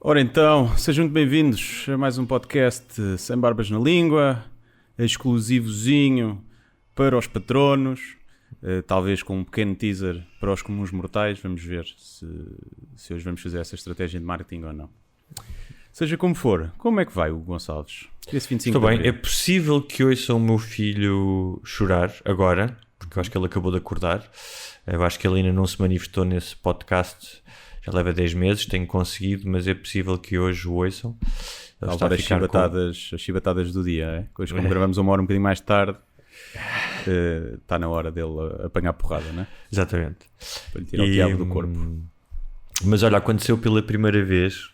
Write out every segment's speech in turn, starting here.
Ora então, sejam muito bem-vindos a mais um podcast Sem Barbas na Língua, exclusivozinho para os patronos, talvez com um pequeno teaser para os comuns mortais. Vamos ver se hoje vamos fazer essa estratégia de marketing ou não. Seja como for, como é que vai o Gonçalves? Esse 25 Estou de bem, abril? é possível que ouça o meu filho chorar agora, porque eu acho que ele acabou de acordar. Eu acho que ele ainda não se manifestou nesse podcast, já leva 10 meses, tenho conseguido, mas é possível que hoje o ouçam. Ele está a As ficar chibatadas do dia, é? Hoje, como gravamos uma hora um bocadinho mais tarde, está na hora dele apanhar porrada, não é? Exatamente. Para lhe tirar o diabo do corpo. Mas olha, aconteceu pela primeira vez.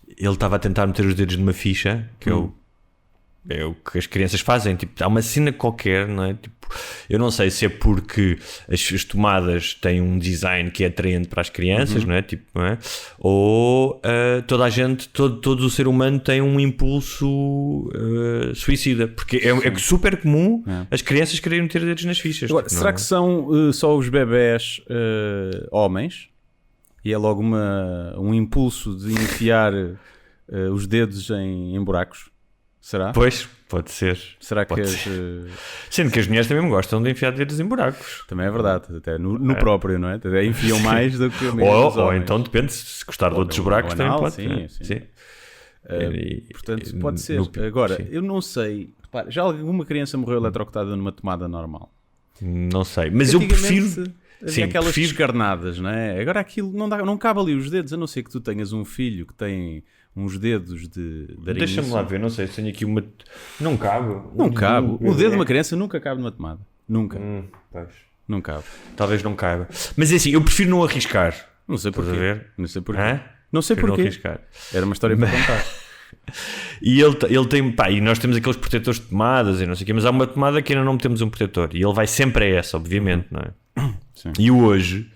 Ele estava a tentar meter os dedos numa ficha, que é o que as crianças fazem. Tipo, há uma cena qualquer, não é? Tipo, eu não sei se é porque as tomadas têm um design que é atraente para as crianças, não é? Tipo, não é? Ou toda a gente, todo o ser humano tem um impulso suicida, porque é super comum as crianças quererem meter dedos nas fichas. Agora, tipo, será que são só os bebés homens? E é logo um impulso de enfiar os dedos em buracos? Será? Pois, pode ser. Será que Pode ser. Sendo que as mulheres também gostam de enfiar dedos em buracos. Também é verdade, até no próprio, não é? Até enfiam mais do que os homens. Ou então depende, se gostar de outros buracos também anal, pode. Sim. Portanto, pode ser. Agora, sim. eu não sei. Repara, já alguma criança morreu eletrocutada numa tomada normal? Não sei, mas eu prefiro... Havia aquelas descarnadas, não é? Agora aquilo não cabe ali os dedos, a não ser que tu tenhas um filho que tem uns dedos de arinho. Deixa-me lá ver, não sei se tenho aqui uma... Não cabe. Não cabe. O dedo de uma criança nunca cabe numa tomada. Nunca. Pois. Não cabe. Talvez não caiba. Mas é assim, eu prefiro não arriscar. Não sei porquê. Estás a ver? Não sei porquê. Hã? Não sei Prefiro porquê. não arriscar. Era uma história para contar. E ele tem, pá, e nós temos aqueles protetores de tomadas e não sei o quê, mas há uma tomada que ainda não metemos um protetor. E ele vai sempre a essa, obviamente, não é? Sim. E hoje,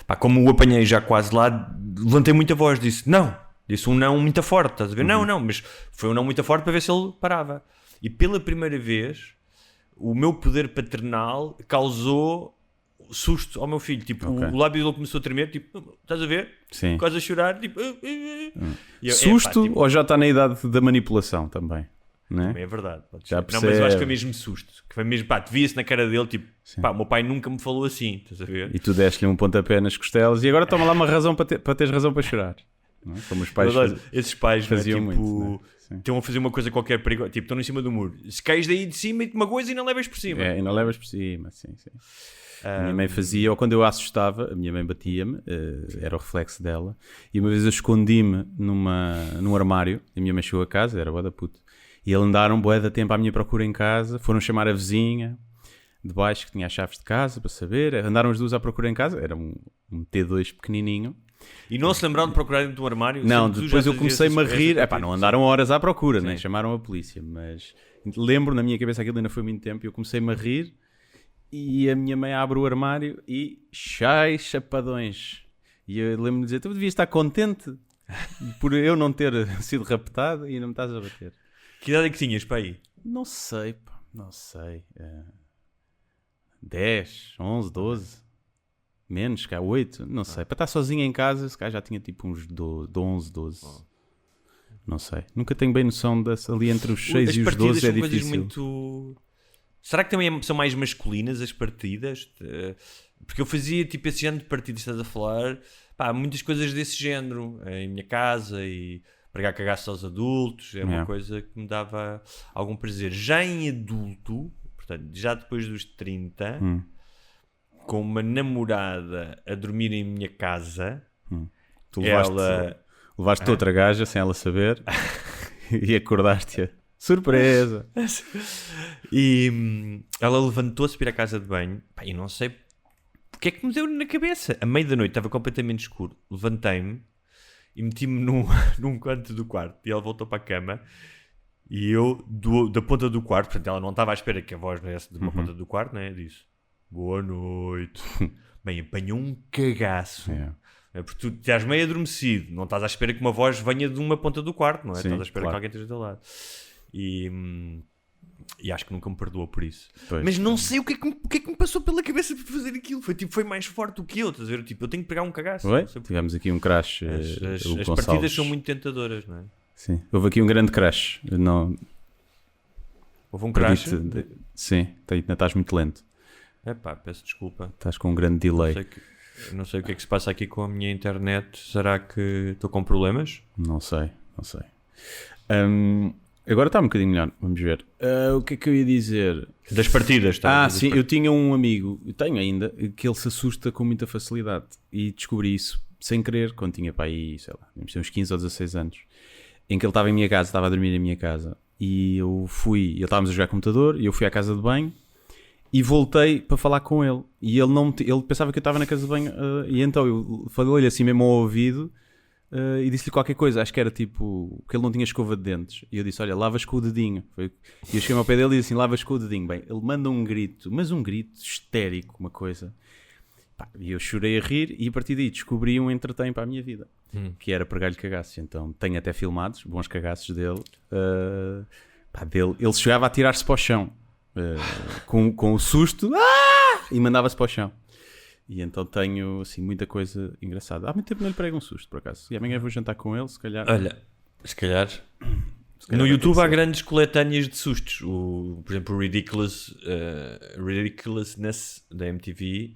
pá, como o apanhei já quase lá, levantei muita voz, disse não. Disse um não muito forte, estás a ver? Não, mas foi um não muito forte para ver se ele parava. E pela primeira vez, o meu poder paternal causou susto ao meu filho. Tipo, o lábio dele começou a tremer, tipo, estás a ver? Sim. Quase a chorar, tipo... E eu, Susto tipo, ou já está na idade da manipulação também? Não é? também é verdade. Pode Já ser. Não, mas eu acho que foi mesmo susto. Que foi mesmo, pá, te via-se na cara dele, tipo, pá, o meu pai nunca me falou assim, estás a ver? E tu deste-lhe um pontapé nas costelas e agora toma lá uma razão para teres razão para chorar. Não é? Como os pais Esses pais faziam não é? Tipo, muito. Não é? estão a fazer uma coisa qualquer perigosa, tipo, estão em cima do muro. Se caís daí de cima e te magoas e não levas por cima. É, e não levas por cima, sim. A minha mãe fazia, ou quando eu a assustava, a minha mãe batia-me, era o reflexo dela, e uma vez eu escondi-me num armário, e a minha mãe chegou a casa, era bué da puto, e eles andaram bué da tempo à minha procura em casa, foram chamar a vizinha de baixo que tinha as chaves de casa para saber, andaram as duas à procura em casa, era um T2 pequenininho. E não se lembraram de procurar dentro do armário? Não, Sempre depois eu já comecei-me a rir, não andaram horas à procura, Sim. nem chamaram a polícia, mas lembro, na minha cabeça aquilo ainda foi muito tempo, e eu comecei-me a rir, e a minha mãe abre o armário e chapadões. E eu lembro-me de dizer, tu devias estar contente por eu não ter sido raptado e não me estás a bater. Que idade é que tinhas, pá, aí? Não sei. 10, 11, 12. Menos, cá 8, não sei. Para estar sozinho em casa, se cá já tinha tipo uns 11, 12. Não sei. Nunca tenho bem noção dessa, ali entre os 6 e os 12 é difícil. Muito... Será que também são mais masculinas as partidas? Porque eu fazia tipo esse género de partidas, estás a falar, pá, muitas coisas desse género em minha casa, e pregar cagaço aos adultos, é uma coisa que me dava algum prazer. Já em adulto, portanto, já depois dos 30, com uma namorada a dormir em minha casa, tu levaste outra gaja sem ela saber e acordaste-a. Surpresa! E ela levantou-se para ir à casa de banho. Pá, e não sei o que é que me deu na cabeça. À meia da noite estava completamente escuro. Levantei-me e meti-me num canto do quarto. E ela voltou para a cama. E eu, da ponta do quarto, portanto, ela não estava à espera que a voz viesse de uma ponta do quarto, né? Disse: boa noite. Bem, apanhou um cagaço. É porque tu estás meio adormecido. Não estás à espera que uma voz venha de uma ponta do quarto, não é? Sim, estás à espera claro. que alguém esteja do teu lado. E E acho que nunca me perdoou por isso. Pois. Mas não sei o que é que me passou pela cabeça para fazer aquilo. Foi mais forte do que eu, estás a ver? Tipo, eu tenho que pegar um cagaço. Oi? Tivemos aqui um crash. As partidas são muito tentadoras, não é? Sim, houve aqui um grande crash. Não... Houve um crash? Sim, ainda estás muito lento. Epá, peço desculpa. Estás com um grande delay. Não sei o que é que se passa aqui com a minha internet. Será que estou com problemas? Não sei. Agora está um bocadinho melhor, vamos ver. O que é que eu ia dizer? Das partidas, tá? Sim, eu tinha um amigo, eu tenho ainda, que ele se assusta com muita facilidade. E descobri isso sem querer, quando tinha para aí, sei lá, uns 15 ou 16 anos, em que ele estava em minha casa, estava a dormir na minha casa. E eu fui, estávamos a jogar computador, e eu fui à casa de banho, e voltei para falar com ele. E ele pensava que eu estava na casa de banho, e então eu falei-lhe assim mesmo ao ouvido, e disse-lhe qualquer coisa, acho que era tipo que ele não tinha escova de dentes, e eu disse, olha, lavas com o dedinho. E eu cheguei ao pé dele e disse assim, lavas com o dedinho. Bem, ele manda um grito, mas um grito histérico, uma coisa, e eu chorei a rir, e a partir daí descobri um entretém para a minha vida, que era pregar-lhe cagaços. Então tenho até filmados bons cagaços dele. Ele chegava a tirar-se para o chão, com o susto, e mandava-se para o chão. E então tenho assim muita coisa engraçada. Há muito tempo não lhe prego um susto, por acaso. E amanhã vou jantar com ele, se calhar. Olha, se calhar no YouTube há grandes coletâneas de sustos. Por exemplo, o Ridiculousness da MTV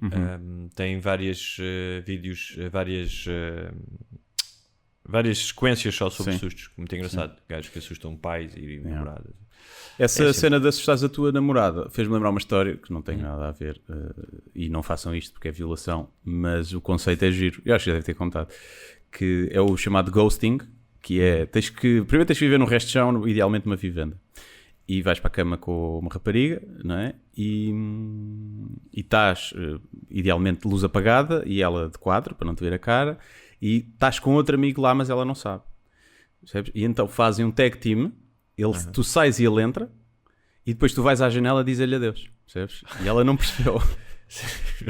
tem vários vídeos, várias sequências só sobre sustos. Muito engraçado. Gajos que assustam pais e namoradas. Essa cena de assustares a tua namorada fez-me lembrar uma história que não tem nada a ver, e não façam isto porque é violação, mas o conceito é giro. Eu acho que já deve ter contado, que é o chamado ghosting, que é, primeiro tens que viver num resto de chão, idealmente uma vivenda, e vais para a cama com uma rapariga, não é? E estás, idealmente, luz apagada e ela de quadro, para não te ver a cara, e estás com outro amigo lá, mas ela não sabe. Percebes? E então fazem um tag team. Tu sais e ele entra, e depois tu vais à janela e diz-lhe adeus, percebes? E ela não percebeu.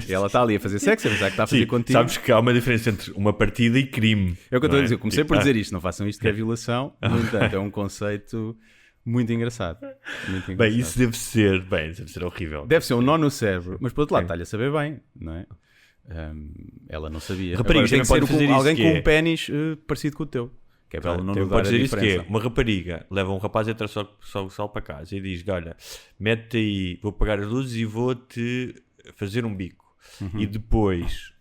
E ela está ali a fazer sexo, mas é que está a fazer contigo. Sabes que há uma diferença entre uma partida e crime. É o que eu estou a dizer. Eu comecei por dizer isto, não façam isto que é violação. No entanto, é um conceito muito engraçado. Bem, isso deve ser horrível. Deve ser um nó no cérebro, mas por outro lado está-lhe a saber bem, não é? Ela não sabia. Raparigas tem que ser alguém com um pênis parecido com o teu. Que é para ela não notar a diferença. Que é, uma rapariga leva um rapaz e entra só para casa e diz, olha, mete aí, vou apagar as luzes e vou-te fazer um bico. E depois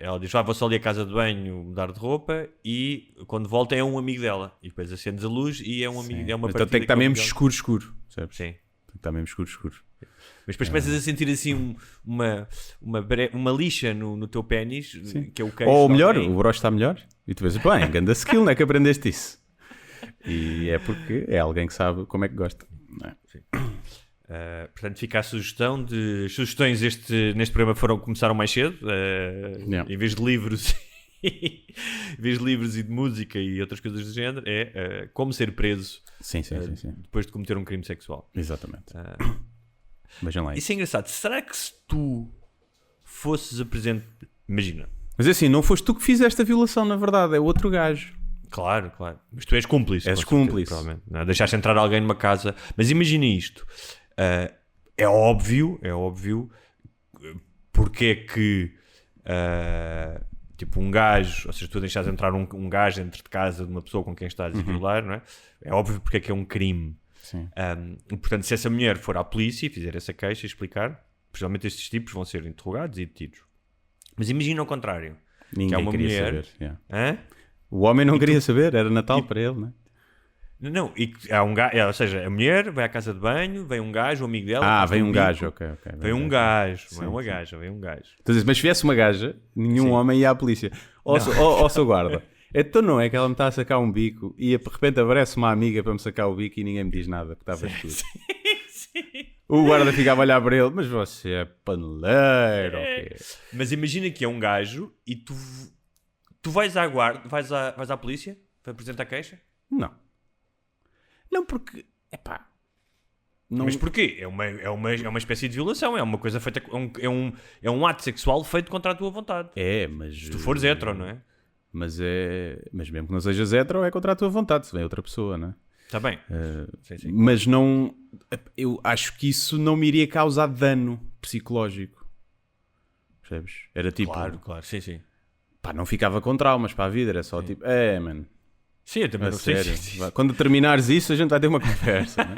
ela diz, vou só ali à casa de banho mudar de roupa, e quando volta é um amigo dela. E depois acendes a luz e é um amigo, é uma então tem que estar mesmo escuro, sabes? Sim. Tem que estar mesmo escuro. Mas depois começas a sentir assim uma lixa no teu pénis, que é o queixo. Ou melhor, o broche está melhor. E tu vês, bem, grande skill, não é que aprendeste isso? E é porque é alguém que sabe como é que gosta. Não é? Sim. Portanto, fica a sugestão de... Sugestões neste programa começaram mais cedo. Em vez de livros... em vez de livros e de música e outras coisas do género, é como ser preso sim. depois de cometer um crime sexual. Exatamente. Vejam lá. Isso é engraçado. Será que se tu fosses apresentado... Imagina. Mas assim, não foste tu que fizeste a violação, na verdade, é outro gajo. Claro. Mas tu és cúmplice. És cúmplice. Provavelmente. Não, deixaste entrar alguém numa casa. Mas imagina isto. É óbvio porque é que tipo um gajo, ou seja, tu deixaste entrar um gajo dentro de casa de uma pessoa com quem estás a violar, não é? É óbvio porque é que é um crime. Sim. Portanto, se essa mulher for à polícia e fizer essa queixa e explicar, principalmente estes tipos vão ser interrogados e detidos. Mas imagina o contrário. Ninguém que é uma queria mulher, saber. O homem não queria saber, era Natal para ele, não é? Não, e há um gajo, ou seja, a mulher vai à casa de banho, vem um gajo, um amigo dela. Vem um gajo, ok. Vem um gajo, não é uma gaja, vem um gajo. Então, mas se viesse uma gaja, nenhum homem ia à polícia. Ó seu guarda, então não é que ela me está a sacar um bico e de repente aparece uma amiga para me sacar o bico e ninguém me diz nada, porque estava escuro. Sim. O guarda ficava a olhar para ele, mas você é paneleiro, ok? Mas imagina que é um gajo e tu vais à guarda, vais à polícia para apresentar queixa? Não, porque, não... Mas porquê? É uma espécie de violação, é uma coisa feita, é um ato sexual feito contra a tua vontade. Mas... Se tu fores hetero, não é? Mas mesmo que não sejas hetero, é contra a tua vontade, se vem outra pessoa, não é? Está bem. Sim. Mas não... Eu acho que isso não me iria causar dano psicológico. Percebes? Era tipo... Claro, sim. Pá, não ficava com traumas para a vida, era só tipo... mano... Sim, eu também não sério. sei. Sim. Quando terminares isso, a gente vai ter uma conversa, né?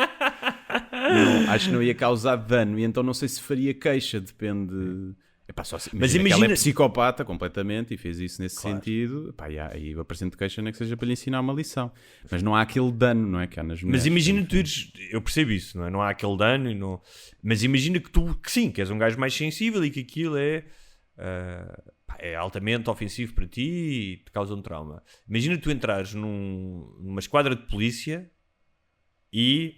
Não, acho que não ia causar dano. E então não sei se faria queixa, depende... Epá, só se, mas imagina que ela é psicopata completamente e fez isso nesse sentido. Epá, aí eu apresento queixa, nem que seja para lhe ensinar uma lição. Mas não há aquele dano, não é? Que há nas mulheres. Mas imagina que tu ires... Eu percebo isso, não é? Não há aquele dano e não... Mas imagina que tu, que sim, que és um gajo mais sensível e que aquilo é altamente ofensivo para ti e te causa um trauma. Imagina que tu entrares numa esquadra de polícia e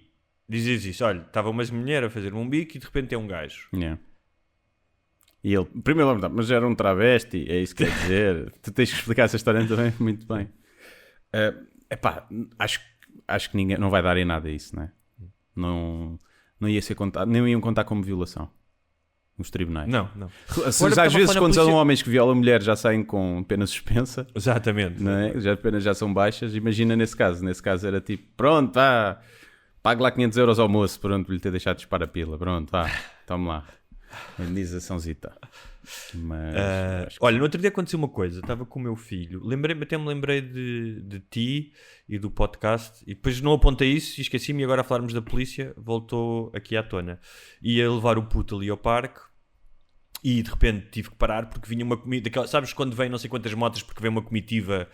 dizes isso. Olha, estava uma mulher a fazer um bico e de repente é um gajo. Yeah. E ele, primeiro, mas era um travesti, é isso que quer dizer. Tu tens que explicar essa história também muito bem. Acho que ninguém, não vai dar em nada isso, não é? Não ia ser contado, nem iam contar como violação nos tribunais. Não. Às vezes, quando são homens que violam mulheres, já saem com pena suspensa. Exatamente. Não é? Já as penas já são baixas. Imagina nesse caso. Nesse caso era tipo, pronto, vá, pague lá 500 euros ao moço, pronto, por lhe ter deixado de dispar a pila. Pronto, vá, tome lá. Uma indenizaçãozita. Mas olha, no outro dia aconteceu uma coisa. Estava com o meu filho, até me lembrei de ti e do podcast, e depois não apontei isso e esqueci-me. E agora a falarmos da polícia voltou aqui à tona. Ia levar o puto ali ao parque e de repente tive que parar porque vinha uma comitiva. Sabes quando vem não sei quantas motas porque vem uma comitiva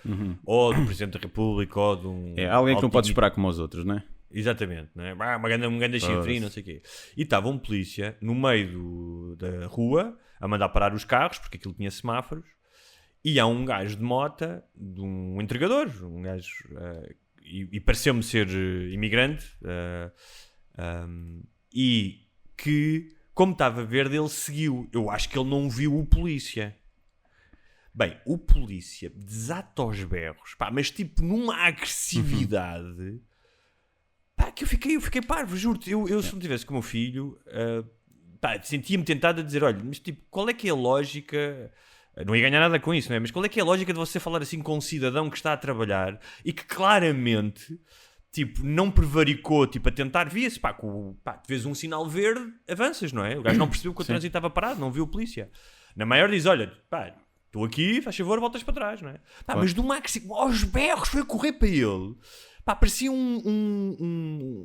ou do Presidente da República ou de um... É alguém que não pode esperar como os outros, não é? Exatamente, não é? Uma grande chifre, não sei o quê. E estava um polícia no meio da rua a mandar parar os carros, porque aquilo tinha semáforos, e há um gajo de mota, de um entregador, um gajo, e pareceu-me ser imigrante, e que, como estava verde, ele seguiu. Eu acho que ele não viu o polícia. Bem, o polícia desata aos berros, pá, mas tipo numa agressividade... que eu fiquei parvo, juro-te. Eu se não tivesse com o meu filho, sentia-me tentado a dizer, olha, mas tipo, qual é que é a lógica? Não ia ganhar nada com isso, não é? Mas qual é que é a lógica de você falar assim com um cidadão que está a trabalhar e que claramente, tipo, não prevaricou, tipo, a tentar, via-se, vês um sinal verde, avanças, não é? O gajo não percebeu que o trânsito estava parado, não viu a polícia. Na maior diz, olha, estou aqui, faz favor, voltas para trás, não é? Mas de uma aos berros foi a correr para ele. Parecia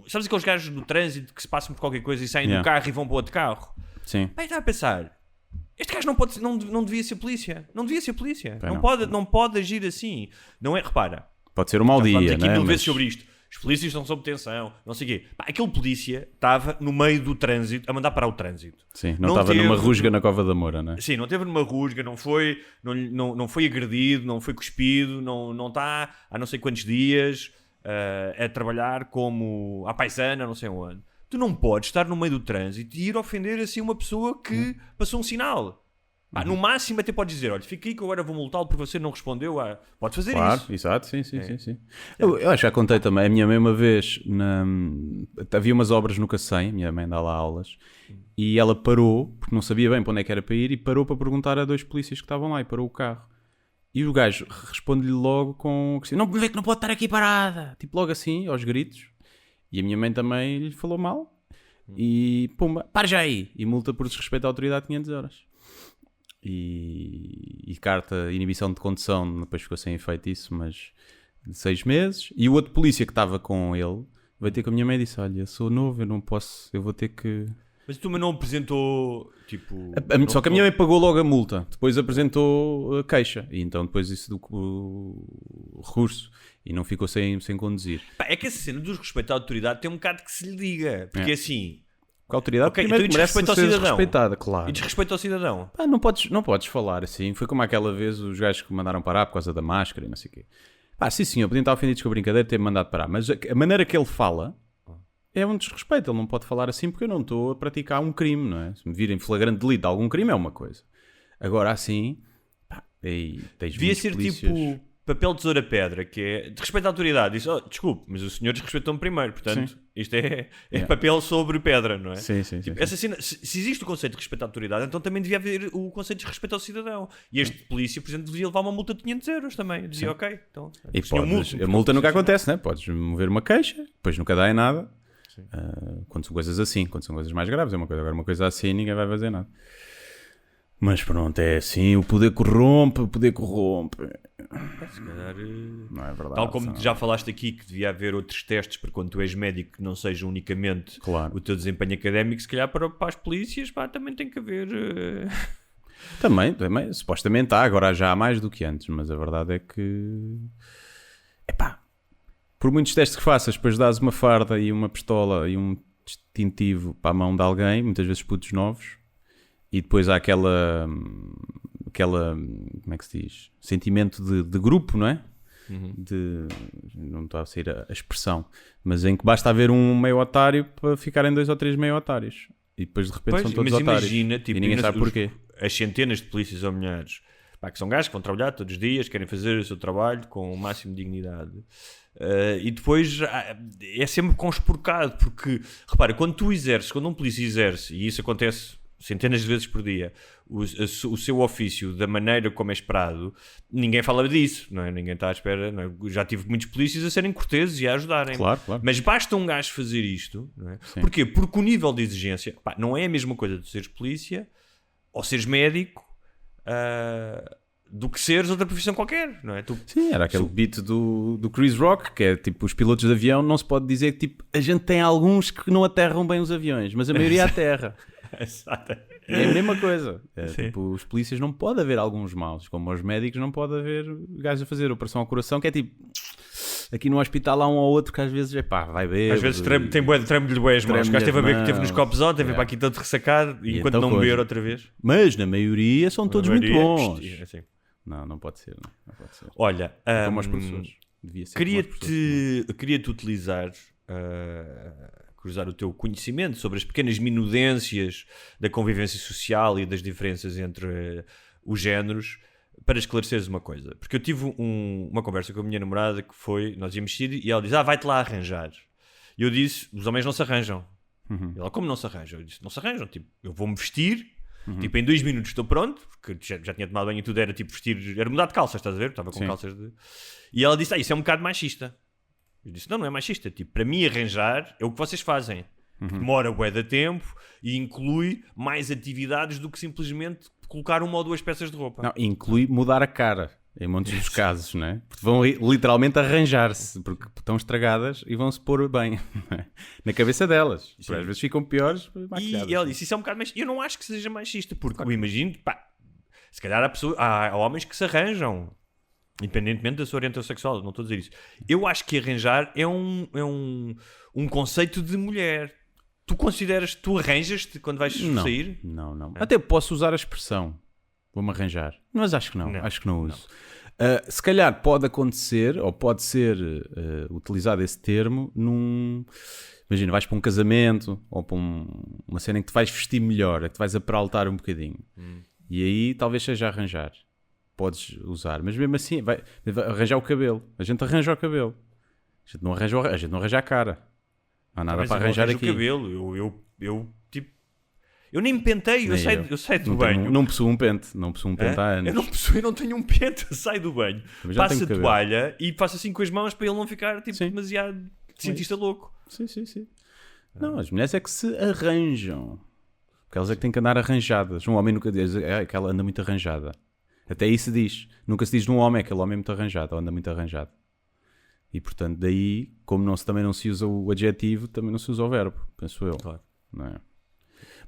sabes aqueles gajos do trânsito que se passam por qualquer coisa e saem do carro e vão para outro carro? Sim. Estava a pensar, este gajo não devia ser polícia. Não devia ser polícia. Não pode agir assim. Não é, repara. Pode ser um mau dia, falamos aqui né? mil vezes sobre isto. Os polícias estão sob tensão, não sei o quê. Aquele polícia estava no meio do trânsito, a mandar parar o trânsito. Sim, não estava numa rusga na Cova da Moura, não é? Sim, não esteve numa rusga, não foi agredido, não foi cuspido, não está há não sei quantos dias... a trabalhar como à paisana, não sei onde. Tu não podes estar no meio do trânsito e ir ofender assim uma pessoa que passou um sinal. No máximo até podes dizer, olha, fica aí que agora vou multá-lo porque você não respondeu. Podes fazer claro, isso. Exato, sim. Eu acho que já contei também, a minha mãe uma vez, havia umas obras no Cacém, a minha mãe dá lá aulas, e ela parou, porque não sabia bem para onde é que era para ir, e parou para perguntar a 2 polícias que estavam lá, e parou o carro. E o gajo responde-lhe logo com... Não me vê que não pode estar aqui parada. Tipo, logo assim, aos gritos. E a minha mãe também lhe falou mal. E pumba, para já aí. E multa por desrespeito à autoridade 500 euros. E carta, inibição de condução, depois ficou sem efeito isso, mas de 6 meses. E o outro polícia que estava com ele veio ter com a minha mãe e disse, olha, eu sou novo, eu não posso, eu vou ter que... Mas tu não apresentou, tipo... Só que a minha mãe pagou logo a multa. Depois apresentou a queixa. E então depois isso do recurso. E não ficou sem conduzir. É que essa cena do respeito à autoridade tem um bocado que se lhe diga. Porque assim... Com a autoridade, primeiro então, merece ser respeitada, claro. E desrespeito ao cidadão. Não podes falar assim. Foi como aquela vez os gajos que me mandaram parar por causa da máscara e não sei o quê. Sim senhor, podiam estar ofendidos com a brincadeira e ter-me mandado parar. Mas a maneira que ele fala... é um desrespeito, ele não pode falar assim porque eu não estou a praticar um crime, não é? Se me virem flagrante delito de algum crime é uma coisa. Agora assim, aí tens devia ser polícias... tipo papel tesoura-pedra, que é de respeito à autoridade. Diz, desculpe, mas o senhor desrespeitou-me primeiro, portanto, sim, isto é papel sobre pedra, não é? Sim. Essa cena, se existe o conceito de respeito à autoridade, então também devia haver o conceito de respeito ao cidadão. E este polícia, por exemplo, devia levar uma multa de 500 euros também. Dizia, ok, então... E a multa nunca acontece, né? Podes mover uma queixa, depois nunca dá em nada. Quando são coisas assim, quando são coisas mais graves, agora uma coisa assim, ninguém vai fazer nada. Mas pronto, é assim, o poder corrompe. Se calhar, não é verdade. Tal como já falaste aqui que devia haver outros testes para quando tu és médico que não sejam unicamente o teu desempenho académico, se calhar para as polícias também tem que haver... Também, supostamente há, agora já há mais do que antes, mas a verdade é que... por muitos testes que faças, depois dás uma farda e uma pistola e um distintivo para a mão de alguém, muitas vezes putos novos, e depois há aquela como é que se diz? Sentimento de grupo, não é? Não está a sair a expressão, mas em que basta haver um meio otário para ficarem 2 ou 3 meio otários, e depois de repente são todos otários, imagina, tipo, e ninguém sabe porquê. As centenas de polícias ou milhares, que são gajos que vão trabalhar todos os dias, querem fazer o seu trabalho com o máximo de dignidade. E depois é sempre conspurcado, porque repara, quando um polícia exerce, e isso acontece centenas de vezes por dia, o seu ofício da maneira como é esperado, ninguém fala disso, não é? Ninguém está à espera, não é? Já tive muitos polícias a serem corteses e a ajudarem, claro. Mas basta um gajo fazer isto, não é? Porquê? Porque o nível de exigência não é a mesma coisa de seres polícia ou seres médico do que seres outra profissão qualquer, não é? Sim, era aquele beat do Chris Rock, que é tipo, os pilotos de avião não se pode dizer que tipo, a gente tem alguns que não aterram bem os aviões, mas a maioria aterra. Exato. É a mesma coisa. Tipo, os polícias não pode haver alguns maus, como os médicos não pode haver gajos a fazer operação ao coração, que é tipo, aqui no hospital há um ou outro que às vezes vai ver. Às vezes tem bué de treme-lhe bué as mãos. O gajo teve a ver que teve nos copos ontem, veio para aqui todo ressacado, e enquanto então, não beber outra vez. Mas na maioria são todos muito bons. Assim. Não pode ser. Não pode ser. Olha, como os professores. Queria-te utilizar, cruzar o teu conhecimento sobre as pequenas minudências da convivência social e das diferenças entre os géneros para esclareceres uma coisa. Porque eu tive uma conversa com a minha namorada que foi, nós íamos sair e ela diz, vai-te lá arranjar. E eu disse, os homens não se arranjam. Ela, como não se arranjam? Eu disse, não se arranjam. Tipo, eu vou-me vestir, tipo, em 2 minutos estou pronto, porque já tinha tomado banho e tudo, era tipo vestir, era mudar de calças, estás a ver? Estava com calças de... E ela disse, isso é um bocado machista. Eu disse, não é machista. Tipo, para mim arranjar é o que vocês fazem. Demora bué de tempo e inclui mais atividades do que simplesmente colocar 1 ou 2 peças de roupa. Não, inclui mudar a cara, em muitos dos casos, não é? Porque vão literalmente arranjar-se, porque estão estragadas e vão-se pôr bem na cabeça delas. Às vezes ficam piores. E ela disse, isso é um bocado machista. Eu não acho que seja machista, porque eu imagino, se calhar há homens que se arranjam, independentemente da sua orientação sexual, não estou a dizer isso. Eu acho que arranjar é um conceito de mulher. Tu arranjas-te quando vais sair? Não. Até posso usar a expressão, vou-me arranjar, mas acho que não uso. Se calhar pode acontecer, ou pode ser utilizado esse termo imagina, vais para um casamento, ou para uma cena em que te vais vestir melhor, é que te vais aperaltar um bocadinho. E aí talvez seja arranjar. Podes usar, mas mesmo assim, vai arranjar o cabelo. A gente arranja o cabelo. A gente não arranja a cara. Não há nada para arranjar aqui. O cabelo. Eu nem me penteio, eu saio do banho. Não possuo um pente há anos. Eu não tenho um pente, eu saio do banho, passo a toalha e faço assim com as mãos para ele não ficar demasiado cientista louco. Sim. Não, as mulheres é que se arranjam. Porque elas é que têm que andar arranjadas. Um homem nunca diz que ela anda muito arranjada. Até isso se diz. Nunca se diz de um homem aquele homem é muito arranjado ou anda muito arranjado. E portanto daí, como também não se usa o adjetivo, também não se usa o verbo, penso eu. Claro. Não é?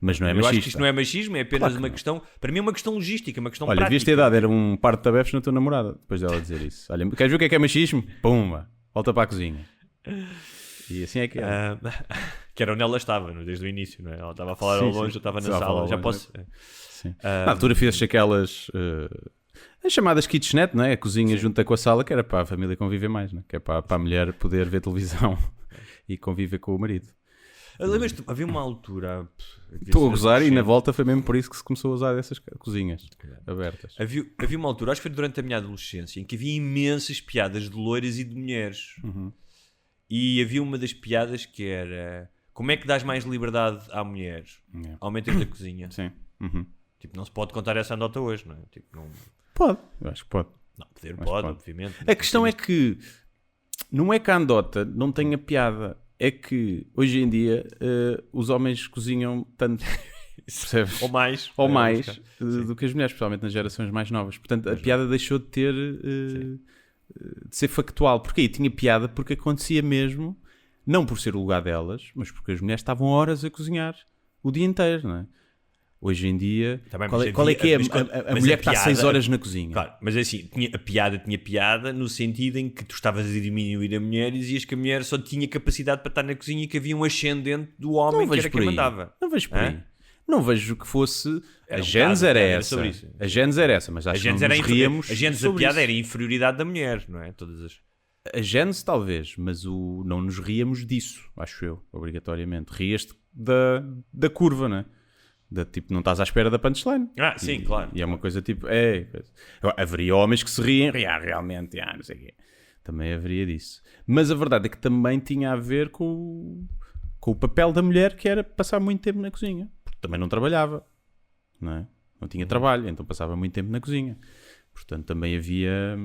Mas não é machista. Eu acho que isto não é machismo, é apenas uma questão, para mim é uma questão logística, uma questão prática. Olha, devias ter dado, era um par de tabefes na tua namorada, depois dela dizer isso. Olha, queres ver o que é machismo? Pumba, volta para a cozinha. E assim é que é. Que era onde ela estava, desde o início, não é? Ela estava a falar ao longe, eu estava na sala, já posso... Sim. Na altura fizeste aquelas... as chamadas kitchenette, não é? A cozinha junta com a sala, que era para a família conviver mais, não é? Que é para a mulher poder ver televisão e conviver com o marido. Lembras-te, havia uma altura... Estou a gozar e na volta foi mesmo por isso que se começou a usar dessas cozinhas abertas. Havia uma altura, acho que foi durante a minha adolescência, em que havia imensas piadas de loiras e de mulheres. E havia uma das piadas que era: como é que dás mais liberdade à mulher? Aumentas da cozinha. Sim. Tipo, não se pode contar essa anedota hoje, não é? Tipo, não... Pode, eu acho que pode. Não, pode, obviamente. A questão é que não é que a anedota não tenha piada, é que hoje em dia os homens cozinham tanto, percebes? Ou mais do que as mulheres, especialmente nas gerações mais novas. Portanto, a piada deixou de ter de ser factual, porque aí tinha piada porque acontecia mesmo, não por ser o lugar delas, mas porque as mulheres estavam horas a cozinhar o dia inteiro, não é? Hoje em dia, também, qual é que é a mulher que está 6 horas na cozinha? Claro, mas é assim, tinha piada no sentido em que tu estavas a diminuir a mulher e dizias que a mulher só tinha capacidade para estar na cozinha e que havia um ascendente do homem que era quem mandava. Não vejo por aí. Não vejo que fosse... A Gênesis era essa. A Gênesis era essa, mas acho que não nos ríamos. A Gênesis da piada era a inferioridade da mulher, não é? A Gênesis talvez, mas não nos ríamos disso, acho eu, obrigatoriamente. Rias-te da curva, não é? Tipo, não estás à espera da punchline. Sim, claro. E é uma coisa tipo... haveria homens que se riem, realmente, não sei o quê. Também haveria disso. Mas a verdade é que também tinha a ver com o papel da mulher, que era passar muito tempo na cozinha. Porque também não trabalhava, não é? Não tinha trabalho, então passava muito tempo na cozinha. Portanto, também havia...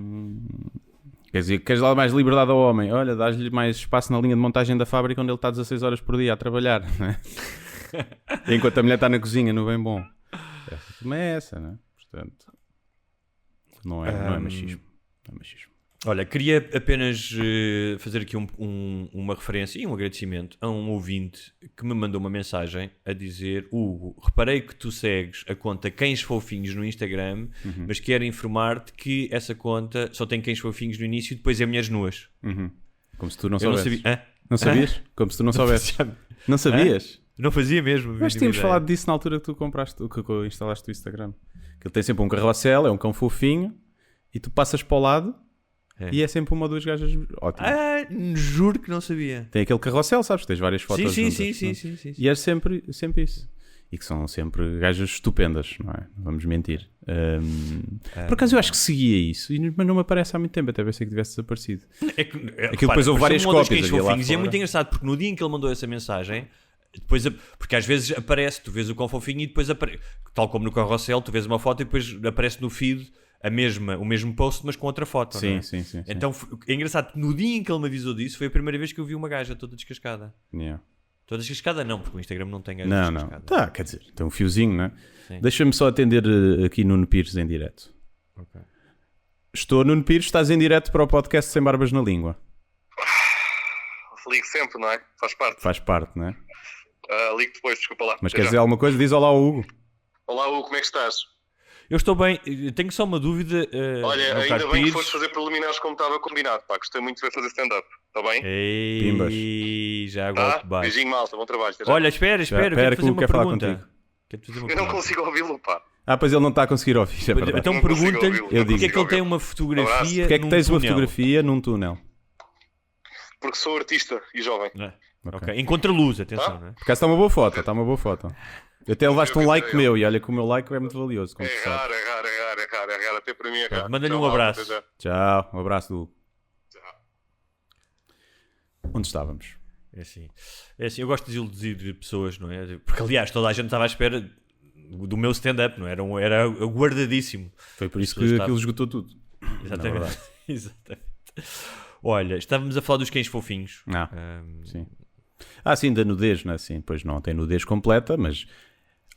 Quer dizer, queres dar mais liberdade ao homem? Olha, dás-lhe mais espaço na linha de montagem da fábrica onde ele está 16 horas por dia a trabalhar, não é? Enquanto a mulher está na cozinha, no bem bom. Essa também é essa, não é? Portanto, não é machismo. Não é machismo. Olha, queria apenas fazer aqui uma referência e um agradecimento a um ouvinte que me mandou uma mensagem a dizer: Hugo, reparei que tu segues a conta Cães Fofinhos no Instagram, mas quero informar-te que essa conta só tem cães fofinhos no início e depois é mulheres nuas. Como se tu não soubesses. Não sabias? Como se tu não soubesses. Não sabias? Não fazia mesmo. Mas tínhamos falado disso na altura que tu que instalaste o Instagram. Que ele tem sempre um carrossel, é um cão fofinho, e tu passas para o lado e é sempre uma ou duas gajas ótimas. Juro que não sabia. Tem aquele carrossel, sabes? Tens várias fotos juntas. Sim. E é sempre isso. E que são sempre gajas estupendas, não é? Não vamos mentir. Por acaso eu acho que seguia isso, mas não me aparece há muito tempo, até pensei que tivesse desaparecido. Aquilo depois houve várias cópias. Fofinhos, e é muito engraçado, porque no dia em que ele mandou essa mensagem... Depois, porque às vezes aparece, tu vês o cão fofinho e depois aparece, tal como no carrossel, tu vês uma foto e depois aparece no feed o mesmo post, mas com outra foto. Sim, não é? sim. Então é engraçado que no dia em que ele me avisou disso foi a primeira vez que eu vi uma gaja toda descascada. Toda descascada não, porque o Instagram não tem gaja descascada. Não, tá, quer dizer, tem um fiozinho, não é? Deixa-me só atender aqui Nuno Pires em direto. Okay. Estou, Nuno Pires, estás em direto para o podcast Sem Barbas na Língua. Ligo sempre, não é? Faz parte, não é? Ligo depois, desculpa lá. Mas queres dizer alguma coisa? Diz olá ao Hugo. Olá Hugo, como é que estás? Eu estou bem, tenho só uma dúvida. Olha, ainda bem que foste fazer preliminares como estava combinado, pá. Gostei muito de ver fazer stand-up, está bem? Pimbas. Já agora baixo. Beijinho, malta, bom trabalho. Olha, espera, eu quero fazer uma pergunta. Eu não consigo ouvi-lo, pá. Pois ele não está a conseguir ouvir, é verdade. Então pergunta-lhe porque é que ele tem uma fotografia. Porque é que tens uma fotografia num túnel? Porque sou artista e jovem. Ok, em contraluz, atenção, não é? Porque está uma boa foto, Até levaste um like meu e olha que o meu like é muito valioso. É raro, até para mim é raro. Manda-lhe um abraço. Tchau, um abraço, Hugo. Onde estávamos? É assim, eu gosto de desiludir pessoas, não é? Porque aliás, toda a gente estava à espera do meu stand-up, não é? Era guardadíssimo. Foi por isso que aquilo esgotou tudo. Exatamente. Exatamente. Olha, estávamos a falar dos cães fofinhos. Sim. Sim, da nudez, não é assim? Pois não tem nudez completa, mas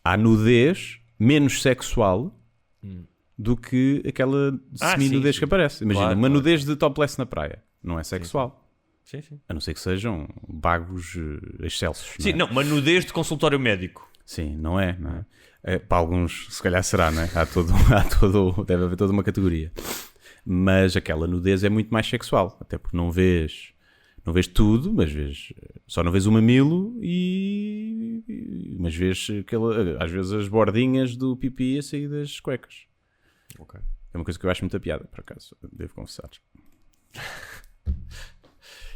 há nudez menos sexual do que aquela semi-nudez que aparece. Imagina, uma nudez de topless na praia. Não é sexual. Sim. A não ser que sejam bagos excelsos. Sim, não, uma nudez de consultório médico. Sim, não é? Para alguns, se calhar será, não é? Deve haver toda uma categoria. Mas aquela nudez é muito mais sexual. Até porque não vês tudo, mas só não vês o mamilo mas vês às vezes as bordinhas do pipi a sair das cuecas. Okay. É uma coisa que eu acho muita piada, por acaso, devo confessar.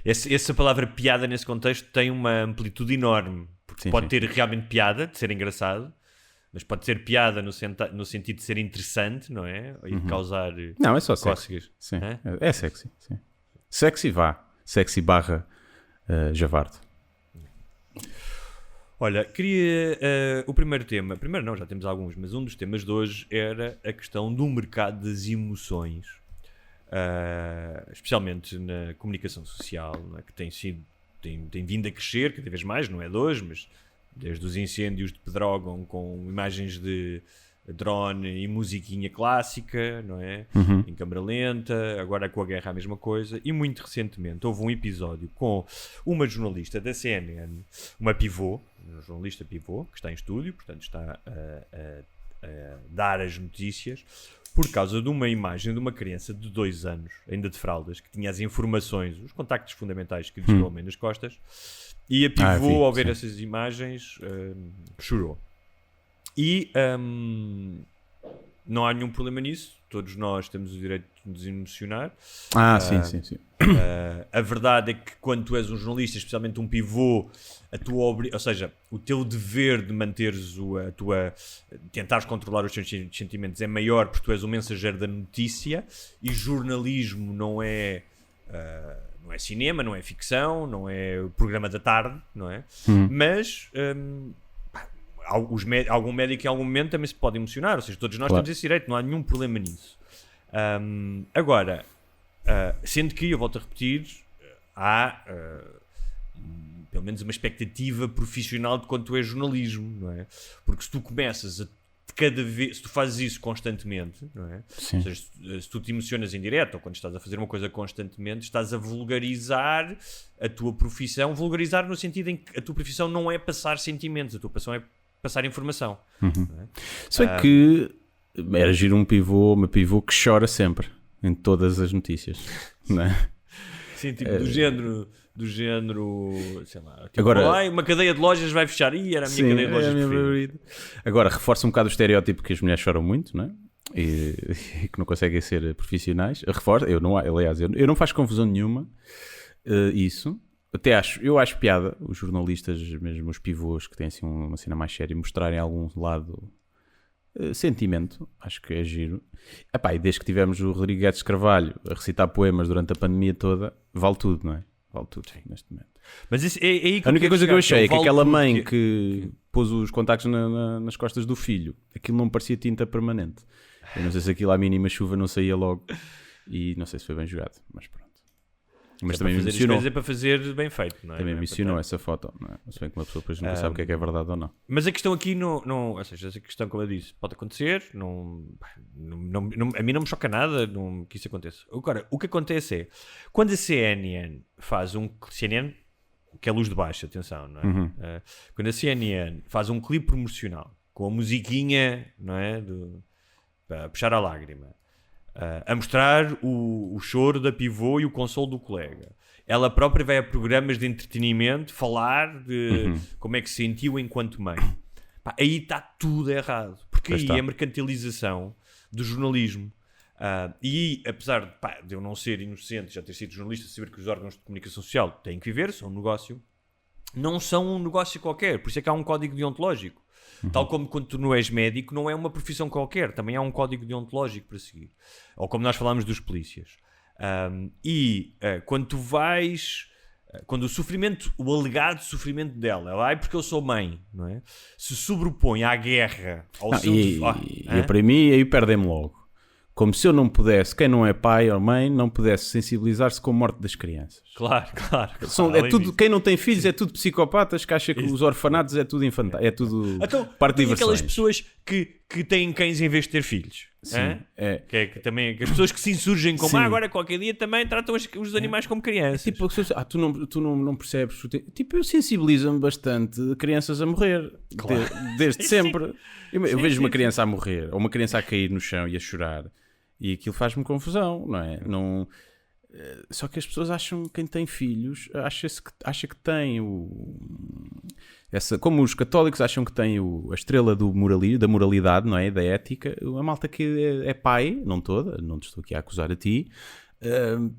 essa palavra piada nesse contexto tem uma amplitude enorme. Porque pode ter realmente piada, de ser engraçado, mas pode ser piada no sentido de ser interessante, não é? E de causar Não, é só cócegas. Sim. É sexy. Sim. Sexy Sexy / javarde. Olha, queria o primeiro tema. Primeiro não, já temos alguns, mas um dos temas de hoje era a questão do mercado das emoções. Especialmente na comunicação social, não é? Que tem vindo a crescer cada vez mais, não é de hoje, mas desde os incêndios de Pedrógão com imagens de drone e musiquinha clássica, não é? Em câmara lenta, agora com a guerra a mesma coisa, e muito recentemente houve um episódio com uma jornalista da CNN, uma jornalista pivô, que está em estúdio, portanto está a dar as notícias, por causa de uma imagem de uma criança de 2 anos, ainda de fraldas, que tinha as informações, os contactos fundamentais que lhe chegou ao meio nas costas, e a pivô, ao ver essas imagens, chorou. E não há nenhum problema nisso, todos nós temos o direito de nos emocionar. Sim. A verdade é que quando tu és um jornalista, especialmente um pivô, ou seja, o teu dever de manteres tentares controlar os teus sentimentos é maior porque tu és o mensageiro da notícia, e jornalismo não é cinema, não é ficção, não é programa da tarde, não é? Mas algum médico em algum momento também se pode emocionar, ou seja, todos nós temos esse direito, não há nenhum problema nisso. Agora, sendo que, eu volto a repetir, há pelo menos uma expectativa profissional de quando tu és jornalismo, não é? Porque se tu começas se tu fazes isso constantemente, não é? Sim. Ou seja, se tu te emocionas em direto, ou quando estás a fazer uma coisa constantemente, estás a vulgarizar a tua profissão, vulgarizar no sentido em que a tua profissão não é passar sentimentos, a tua profissão é passar informação. Não é? Só que era giro uma pivô que chora sempre em todas as notícias, não é? Sim, tipo do género, sei lá, tipo, agora, uma cadeia de lojas vai fechar, e era a minha cadeia de lojas preferida. Agora, reforça um bocado o estereótipo que as mulheres choram muito, não é? E que não conseguem ser profissionais. Aliás, eu não faço confusão nenhuma isso. Eu acho piada os jornalistas, mesmo os pivôs que têm assim uma cena mais séria, mostrarem algum lado sentimento. Acho que é giro. E desde que tivemos o Rodrigo Guedes Carvalho a recitar poemas durante a pandemia toda, vale tudo, não é? Vale tudo neste momento. Mas isso é aí que a única coisa que eu achei é que aquela mãe que pôs os contactos nas costas do filho, aquilo não parecia tinta permanente. Eu não sei se aquilo à mínima chuva não saía logo, e não sei se foi bem jogado, mas pronto. Mas também me emocionou. É para fazer bem feito, não é? Também me emocionou essa foto, não é? Se bem que uma pessoa depois nunca sabe o que é verdade ou não. Mas a questão aqui ou seja, a questão, como eu disse, pode acontecer, a mim não me choca nada que isso aconteça. Agora, o que acontece é, quando a CNN faz CNN, que é luz de baixo, atenção, não é? Quando a CNN faz um clipe promocional, com a musiquinha, não é? Para puxar a lágrima, a mostrar o choro da pivô e o consolo do colega. Ela própria vai a programas de entretenimento falar de como é que se sentiu enquanto mãe. Aí está tudo errado. Porque aí é a mercantilização do jornalismo. E apesar de eu não ser inocente, já ter sido jornalista, saber que os órgãos de comunicação social têm que viver, são um negócio, não são um negócio qualquer. Por isso é que há um código deontológico. Tal como quando tu não és médico, não é uma profissão qualquer, também há um código deontológico para seguir. Ou como nós falámos dos polícias. Quando tu vais, quando o alegado sofrimento dela, porque eu sou mãe, não é? Se sobrepõe à guerra, ao para mim, aí perdem-me logo. Como se eu não pudesse, quem não é pai ou mãe, não pudesse sensibilizar-se com a morte das crianças. Claro. Quem não tem filhos é tudo psicopatas que acha que os orfanatos é tudo infantil, é tudo parte de diversões. Aquelas pessoas que têm cães em vez de ter filhos. Sim, que as pessoas que se insurgem como agora qualquer dia também tratam os animais como crianças. Tipo, tu não percebes. Tipo, eu sensibilizo-me bastante de crianças a morrer. Claro. Desde sempre. Eu vejo uma criança a morrer, ou uma criança a cair no chão e a chorar, e aquilo faz-me confusão, não é? Só que as pessoas acham que quem tem filhos acha que tem como os católicos acham que tem a estrela da moralidade, não é? Da ética. A malta que é pai, não toda, não te estou aqui a acusar a ti,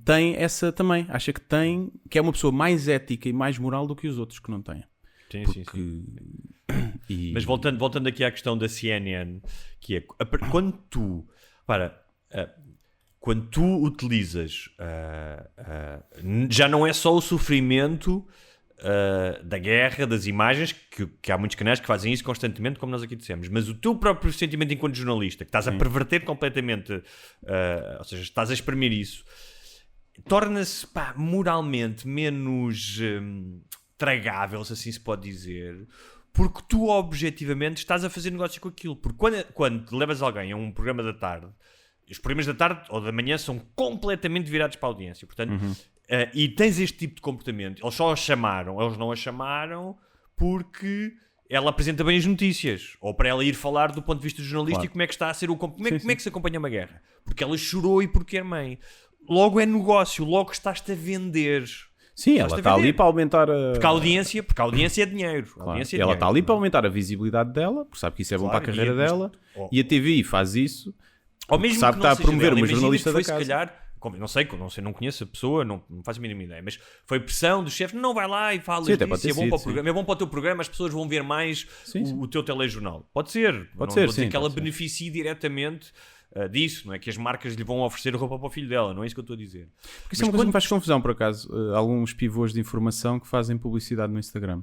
tem essa também. Acha que é uma pessoa mais ética e mais moral do que os outros que não têm. Sim. Mas voltando aqui à questão da CNN, que é quando tu utilizas já não é só o sofrimento da guerra, das imagens, que há muitos canais que fazem isso constantemente, como nós aqui dissemos, mas o teu próprio sentimento enquanto jornalista, que estás a perverter completamente, ou seja, estás a exprimir isso, torna-se moralmente menos tragável, se assim se pode dizer, porque tu objetivamente estás a fazer negócio com aquilo. Porque quando levas alguém a um programa da tarde, os programas da tarde ou da manhã são completamente virados para a audiência, portanto, e tens este tipo de comportamento. Eles não a chamaram porque ela apresenta bem as notícias, ou para ela ir falar do ponto de vista jornalístico, como é que está a ser como é que se acompanha uma guerra, porque ela chorou e porque é mãe. Logo é negócio, logo estás-te a vender. Sim, ela está ali para aumentar porque a audiência é dinheiro. Ela está ali para aumentar a visibilidade dela, porque sabe que isso é bom para a carreira dela, e a TVI faz isso, ou mesmo sabe que está a promover uma jornalista da casa. Se calhar, não conheço a pessoa, não faço a mínima ideia, mas foi pressão dos chefes, não vai lá e fala disso, é bom para o programa, é bom para o teu programa, as pessoas vão ver mais o teu telejornal. Pode ser, não vou dizer que ela beneficie diretamente disso, não é? Que as marcas lhe vão oferecer roupa para o filho dela, não é isso que eu estou a dizer. Porque isso é uma coisa que me faz confusão, por acaso, alguns pivôs de informação que fazem publicidade no Instagram.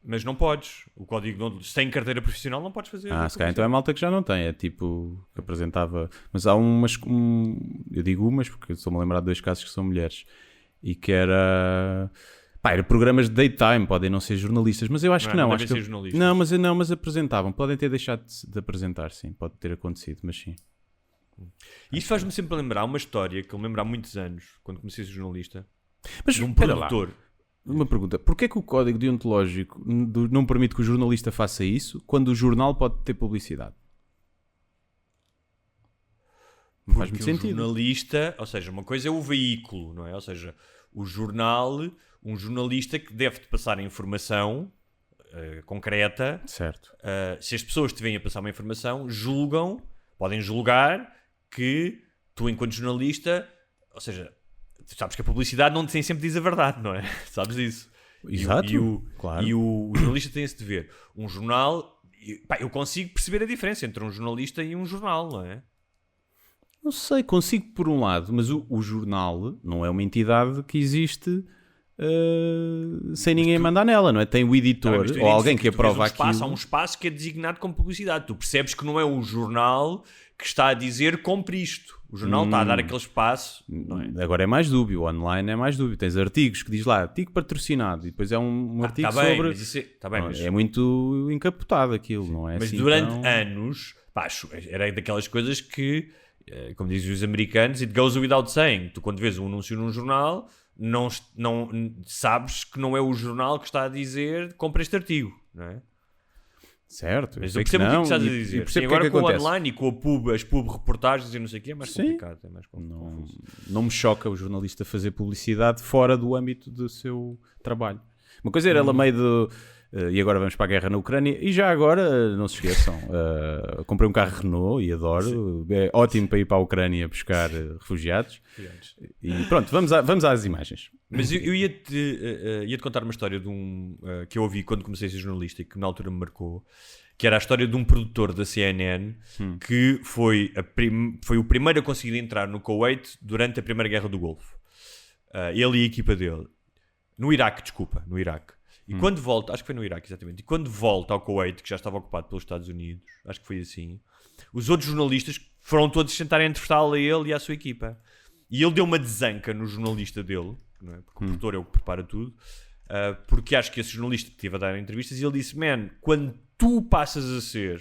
Mas não podes. O código sem carteira profissional não podes fazer. Se calhar então é malta que já não tem. É tipo, que apresentava... Mas há umas... eu digo umas porque estou-me a lembrar de 2 casos que são mulheres. E que era programas de daytime, podem não ser jornalistas, mas eu acho que não. Acho que mas apresentavam. Podem ter deixado de apresentar, sim. Pode ter acontecido, mas sim. Isso faz-me sempre lembrar uma história que eu me lembro há muitos anos, quando comecei a ser jornalista, de um produtor. Uma pergunta, porquê que o código deontológico não permite que o jornalista faça isso quando o jornal pode ter publicidade? Não faz muito sentido. Jornalista, ou seja, uma coisa é o veículo, não é? Ou seja, o jornal, um jornalista que deve-te passar a informação concreta. Certo. Se as pessoas te vêm a passar uma informação, podem julgar que tu, enquanto jornalista, ou seja, tu sabes que a publicidade não sempre diz a verdade, não é? Sabes isso. Exato, claro. E o jornalista tem esse dever. Um jornal... eu consigo perceber a diferença entre um jornalista e um jornal, não é? Não sei, consigo por um lado, mas o jornal não é uma entidade que existe sem ninguém mandar nela, não é? Tem o editor ou alguém que aprova aquilo. Há um espaço que é designado como publicidade. Tu percebes que não é o jornal que está a dizer compre isto. O jornal está a dar aquele espaço. Não é? Agora é mais dúbio, o online é mais dúbio. Tens artigos que diz lá, artigo patrocinado, e depois é um artigo sobre... mas é muito encapotado aquilo, não é? Mas assim, durante anos, era daquelas coisas que, como dizem os americanos, it goes without saying. Tu, quando vês um anúncio num jornal, não sabes que não é o jornal que está a dizer compra este artigo, não é? Certo, mas eu percebo o que estás a dizer. Sim, agora que com o acontece? online e com as pub reportagens e não sei o que é mais complicado. É mais não me choca o jornalista fazer publicidade fora do âmbito do seu trabalho. Uma coisa era ela meio de... e agora vamos para a guerra na Ucrânia. E já agora, não se esqueçam, comprei um carro Renault e adoro. Sim. É ótimo para ir para a Ucrânia buscar refugiados. E pronto, vamos às imagens. Mas eu ia-te contar uma história de que eu ouvi quando comecei a ser jornalista e que na altura me marcou, que era a história de um produtor da CNN que foi o primeiro a conseguir entrar no Kuwait durante a Primeira Guerra do Golfo. Ele e a equipa dele. No Iraque. E quando volta, acho que foi no Iraque, exatamente, e quando volta ao Kuwait, que já estava ocupado pelos Estados Unidos, acho que foi assim, os outros jornalistas foram todos tentarem entrevistá-lo a ele e à sua equipa. E ele deu uma desanca no jornalista dele, não é? Porque o produtor é o que prepara tudo, porque acho que esse jornalista esteve a dar entrevistas e ele disse, quando tu passas a ser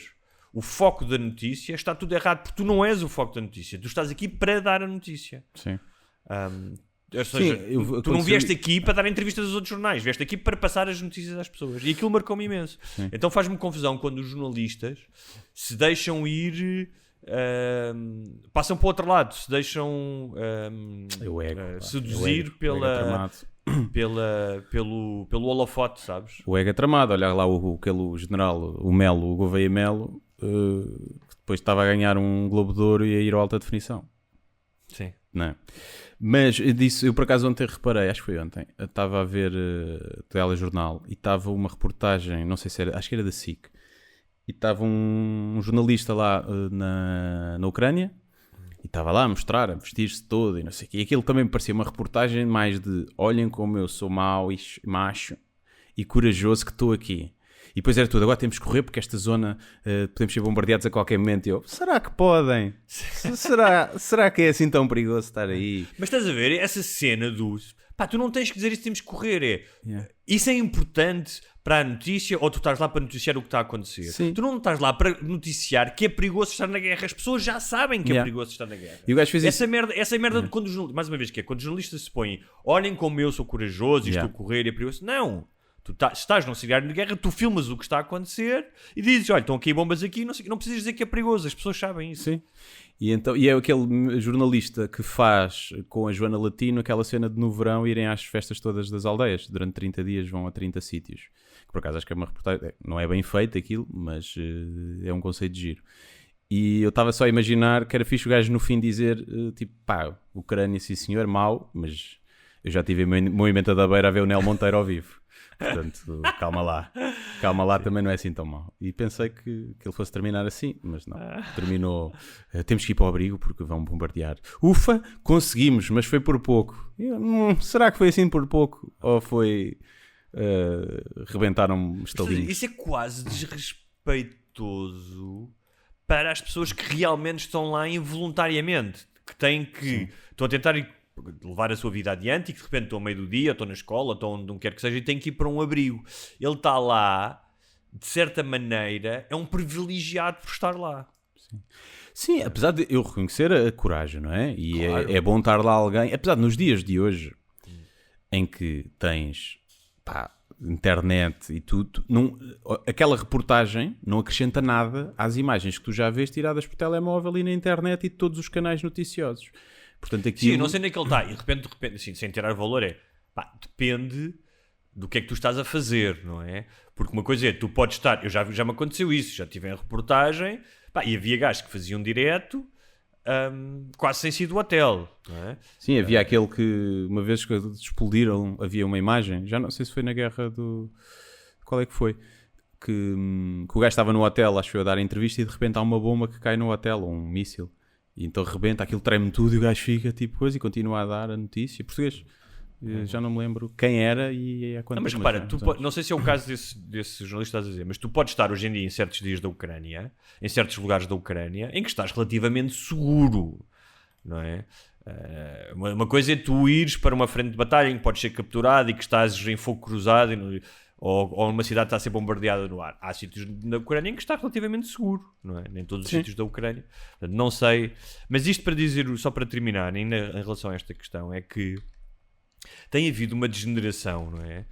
o foco da notícia, está tudo errado, porque tu não és o foco da notícia, tu estás aqui para dar a notícia. Sim. Ou seja, tu não vieste aqui para dar entrevistas aos outros jornais, vieste aqui para passar as notícias às pessoas. E aquilo marcou-me imenso. Sim. Então faz-me confusão quando os jornalistas se deixam ir, passam para o outro lado, se deixam seduzir pelo holofote, sabes? O ego é tramado. Olha lá aquele general, o Melo, o Gouveia Melo, que depois estava a ganhar um Globo de Ouro e a ir à alta definição. Sim. Não é? Mas eu por acaso ontem reparei, acho que foi ontem, eu estava a ver telejornal e estava uma reportagem, não sei se era, acho que era da SIC, e estava um jornalista lá na Ucrânia e estava lá a mostrar, a vestir-se todo e não sei o quê. E aquilo também me parecia uma reportagem mais de olhem como eu sou mau e macho e corajoso que estou aqui. E depois era tudo, agora temos que correr porque esta zona podemos ser bombardeados a qualquer momento. E eu, será que podem? será que é assim tão perigoso estar aí? Mas estás a ver, essa cena do... Pá, tu não tens que dizer isso, temos que correr. Isso é importante para a notícia ou tu estás lá para noticiar o que está a acontecer? Sim. Tu não estás lá para noticiar que é perigoso estar na guerra. As pessoas já sabem que é perigoso estar na guerra. E o gajo fez essa merda de quando os jornalistas... Mais uma vez, quando os jornalistas se põem, olhem como eu sou corajoso e estou a correr e é perigoso. Não. Tu estás num cenário de guerra, tu filmas o que está a acontecer e dizes, olha, estão aqui bombas aqui, não precisas dizer que é perigoso, as pessoas sabem isso. Sim. E é aquele jornalista que faz com a Joana Latino aquela cena de no verão irem às festas todas das aldeias, durante 30 dias vão a 30 sítios. Que por acaso acho que é uma reportagem, não é bem feito aquilo, mas é um conceito de giro. E eu estava só a imaginar que era fixe o gajo no fim dizer, tipo, pá, Ucrânia sim senhor, mau, mas eu já tive em Movimento da Beira a ver o Nel Monteiro ao vivo. Portanto, calma lá, também não é assim tão mau. E pensei que ele fosse terminar assim, mas não. Terminou, temos que ir para o abrigo porque vão bombardear. Ufa, conseguimos, mas foi por pouco. Será que foi assim por pouco? Ou foi... rebentaram estalinhos? Isso é quase desrespeitoso para as pessoas que realmente estão lá involuntariamente. Que têm que... Estão a tentar levar a sua vida adiante e que de repente estão ao meio do dia, estão na escola, estão onde quer que seja e têm que ir para um abrigo. Ele está lá, de certa maneira, é um privilegiado por estar lá. Sim, apesar de eu reconhecer a coragem, não é? E claro. É bom estar lá alguém, apesar de nos dias de hoje, em que tens internet e tudo, aquela reportagem não acrescenta nada às imagens que tu já vês tiradas por telemóvel e na internet e de todos os canais noticiosos. Portanto, aquilo... Sim, eu não sei onde é que ele está. E de repente assim, sem tirar valor, depende do que é que tu estás a fazer, não é? Porque uma coisa é, tu podes estar... Já me aconteceu isso, já tive em reportagem, e havia gajos que faziam direto, quase sem sair do hotel, não é? Sim, havia aquele que, uma vez que explodiram, havia uma imagem, já não sei se foi na guerra do... Qual é que foi? Que o gajo estava no hotel, acho que foi a dar a entrevista, e de repente há uma bomba que cai no hotel, ou um míssil. E então rebenta, aquilo treme tudo e o gajo fica tipo coisa e continua a dar a notícia. Português, já não me lembro quem era e há quanto tempo. Mas repara, não sei se é o caso desse jornalista a dizer, mas tu podes estar hoje em dia em certos dias da Ucrânia, em certos lugares da Ucrânia, em que estás relativamente seguro, não é? Uma coisa é tu ires para uma frente de batalha em que podes ser capturado e que estás em fogo cruzado ou numa cidade que está a ser bombardeada no ar. Há sítios na Ucrânia em que está relativamente seguro, não é? Nem todos os sítios da Ucrânia. Portanto, não sei. Mas isto para dizer, só para terminar, em relação a esta questão, é que tem havido uma degeneração, não é?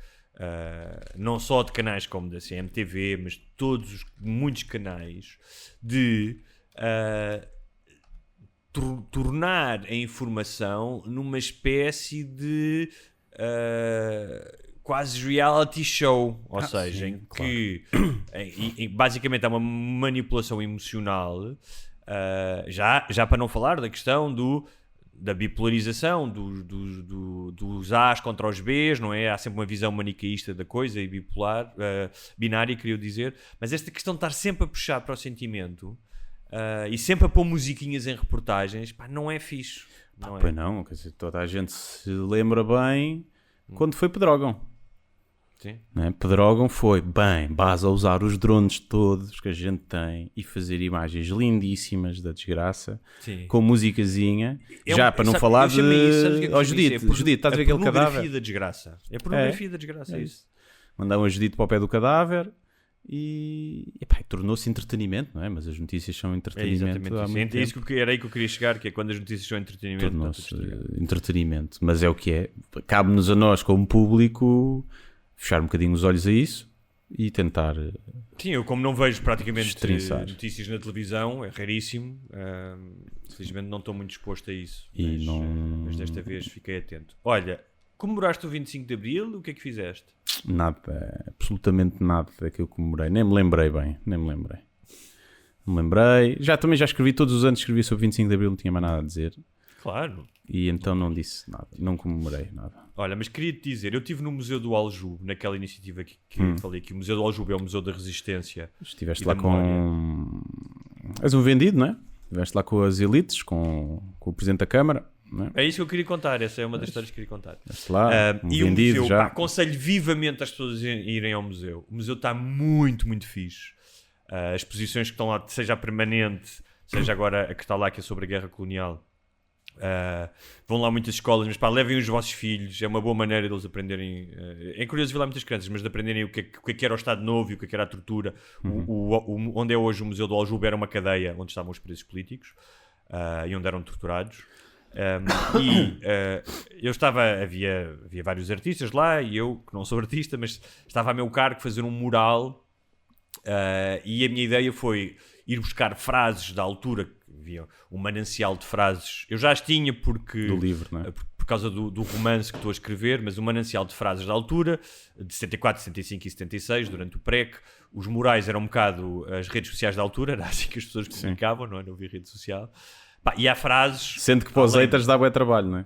Não só de canais como da CMTV, mas de muitos canais, de tornar a informação numa espécie de... quase reality show, ou seja, sim, em que basicamente há uma manipulação emocional, já para não falar da questão da bipolarização, dos A's contra os B's, não é? Há sempre uma visão manicaísta da coisa e bipolar, binária, queria dizer, mas esta questão de estar sempre a puxar para o sentimento e sempre a pôr musiquinhas em reportagens, não é fixe. Não é? Pois não, quer dizer, toda a gente se lembra bem quando foi Pedrógão. Sim. Né? Pedrógão foi, basta a usar os drones todos que a gente tem e fazer imagens lindíssimas da desgraça, sim, com musicazinha, para não falar de... Judite, estás a ver aquele cadáver? É pornografia da desgraça. É pornografia da desgraça, é isso. Mandaram a Judite para o pé do cadáver e tornou-se entretenimento, não é? Mas as notícias são entretenimento. Era aí que eu queria chegar, que é quando as notícias são entretenimento. Tornou-se entretenimento, mas é o que é. Cabe-nos a nós, como público, fechar um bocadinho os olhos a isso e tentar... Sim, eu como não vejo praticamente notícias na televisão, é raríssimo, felizmente não estou muito disposto a isso, mas desta vez fiquei atento. Olha, comemoraste o 25 de Abril, o que é que fizeste? Nada, absolutamente nada é que eu comemorei, nem me lembrei bem, Não me lembrei, também já escrevi, todos os anos escrevi sobre 25 de Abril, não tinha mais nada a dizer. Claro. E então não disse nada, não comemorei nada. Olha, mas queria-te dizer, eu estive no Museu do Aljube, naquela iniciativa que falei aqui. O Museu do Aljube é o Museu da Resistência. Estiveste lá com... És um vendido, não é? Estiveste lá com as elites, com o Presidente da Câmara. Não é? É isso que eu queria contar, essa é uma das histórias que queria contar. Lá, e o museu, aconselho vivamente as pessoas a irem ao museu. O museu está muito, muito fixe. As exposições que estão lá, seja a permanente, seja agora a que está lá, que é sobre a guerra colonial, vão lá muitas escolas, mas pá, levem os vossos filhos, é uma boa maneira deles aprenderem. É curioso ver lá muitas crianças, mas de aprenderem o que era o Estado Novo e o que era a tortura. Onde é hoje o Museu do Aljube era uma cadeia onde estavam os presos políticos e onde eram torturados. Eu estava, havia vários artistas lá, e eu, que não sou artista, mas estava a meu cargo fazer um mural, e a minha ideia foi ir buscar frases da altura. Havia um manancial de frases, eu já as tinha porque do livro, não é? por causa do romance que estou a escrever, mas um manancial de frases da altura, de 74, 75 e 76, durante o PREC. Os murais eram um bocado as redes sociais da altura, era assim que as pessoas comunicavam, não havia rede social. Pá, e há frases... Sendo que para os haters dá bué trabalho, não é?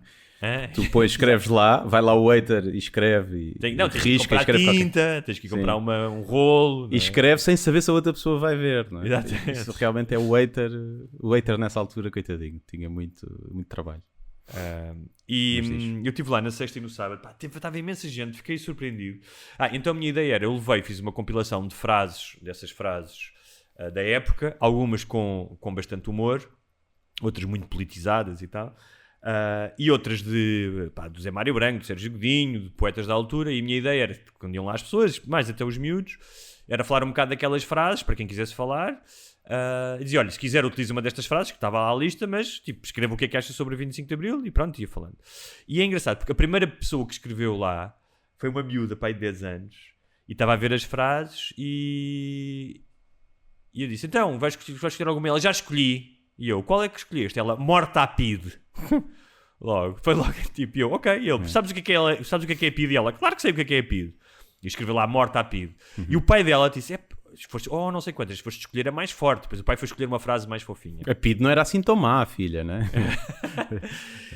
Tu depois escreves lá, vai lá o hater e escreve e tens que comprar tinta, tens que comprar um rolo... E escreve sem saber se a outra pessoa vai ver, não é? Exatamente. Isso realmente é o hater nessa altura, coitadinho, tinha muito trabalho. Eu estive lá na sexta e no sábado, pá, estava imensa gente, fiquei surpreendido. Então a minha ideia era, eu fiz uma compilação de frases, dessas frases da época, algumas com bastante humor, outras muito politizadas e tal, e outras do Zé Mário Branco, do Sérgio Godinho, de poetas da altura. E a minha ideia era, quando iam lá as pessoas, mais até os miúdos, era falar um bocado daquelas frases, para quem quisesse falar, e dizia, olha, se quiser utiliza uma destas frases, que estava lá à lista, mas tipo, escreva o que é que acha sobre o 25 de Abril, e pronto, ia falando. E é engraçado, porque a primeira pessoa que escreveu lá foi uma miúda, pai de 10 anos, e estava a ver as frases, e eu disse, então, vais escolher alguma? Ela, já escolhi. E eu, qual é que escolheste? Ela, Morta a PID. Foi logo, tipo, eu, ok. Ele, sabes o que é a PID? E ela, claro que sei o que é a PID. E escreveu lá, Morta a PID. E o pai dela disse, não sei quantas, foste escolher a mais forte. Depois o pai foi escolher uma frase mais fofinha. A PID não era assim tão má, a filha, né?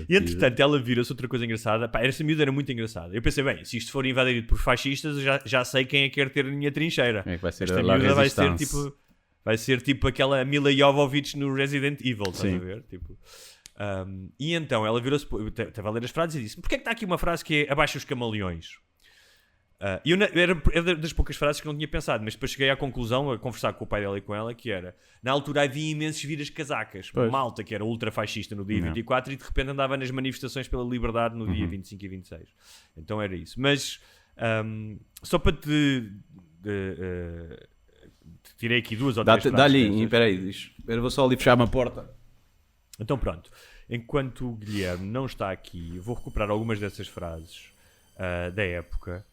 E entretanto, ela vira-se outra coisa engraçada. Pá, essa miúda era muito engraçada. Eu pensei, bem, se isto for invadido por fascistas, eu já sei quem é que quer ter a minha trincheira. É que vai ser esta miúda vai ser tipo aquela Mila Jovovich no Resident Evil, estás a ver? Tipo, e então ela virou-se, estava a ler as frases e disse, porquê é que está aqui uma frase que é abaixo os camaleões? E era das poucas frases que não tinha pensado, mas depois cheguei à conclusão, a conversar com o pai dela e com ela, que era, na altura havia imensos viras casacas, malta que era ultrafascista no dia 24 e de repente andava nas manifestações pela liberdade no dia 25 e 26. Então era isso. Mas, só para tirei aqui duas ou três frases. Dá-lhe, espera aí, eu vou só ali fechar uma porta. Então pronto, enquanto o Guilherme não está aqui, vou recuperar algumas dessas frases da época,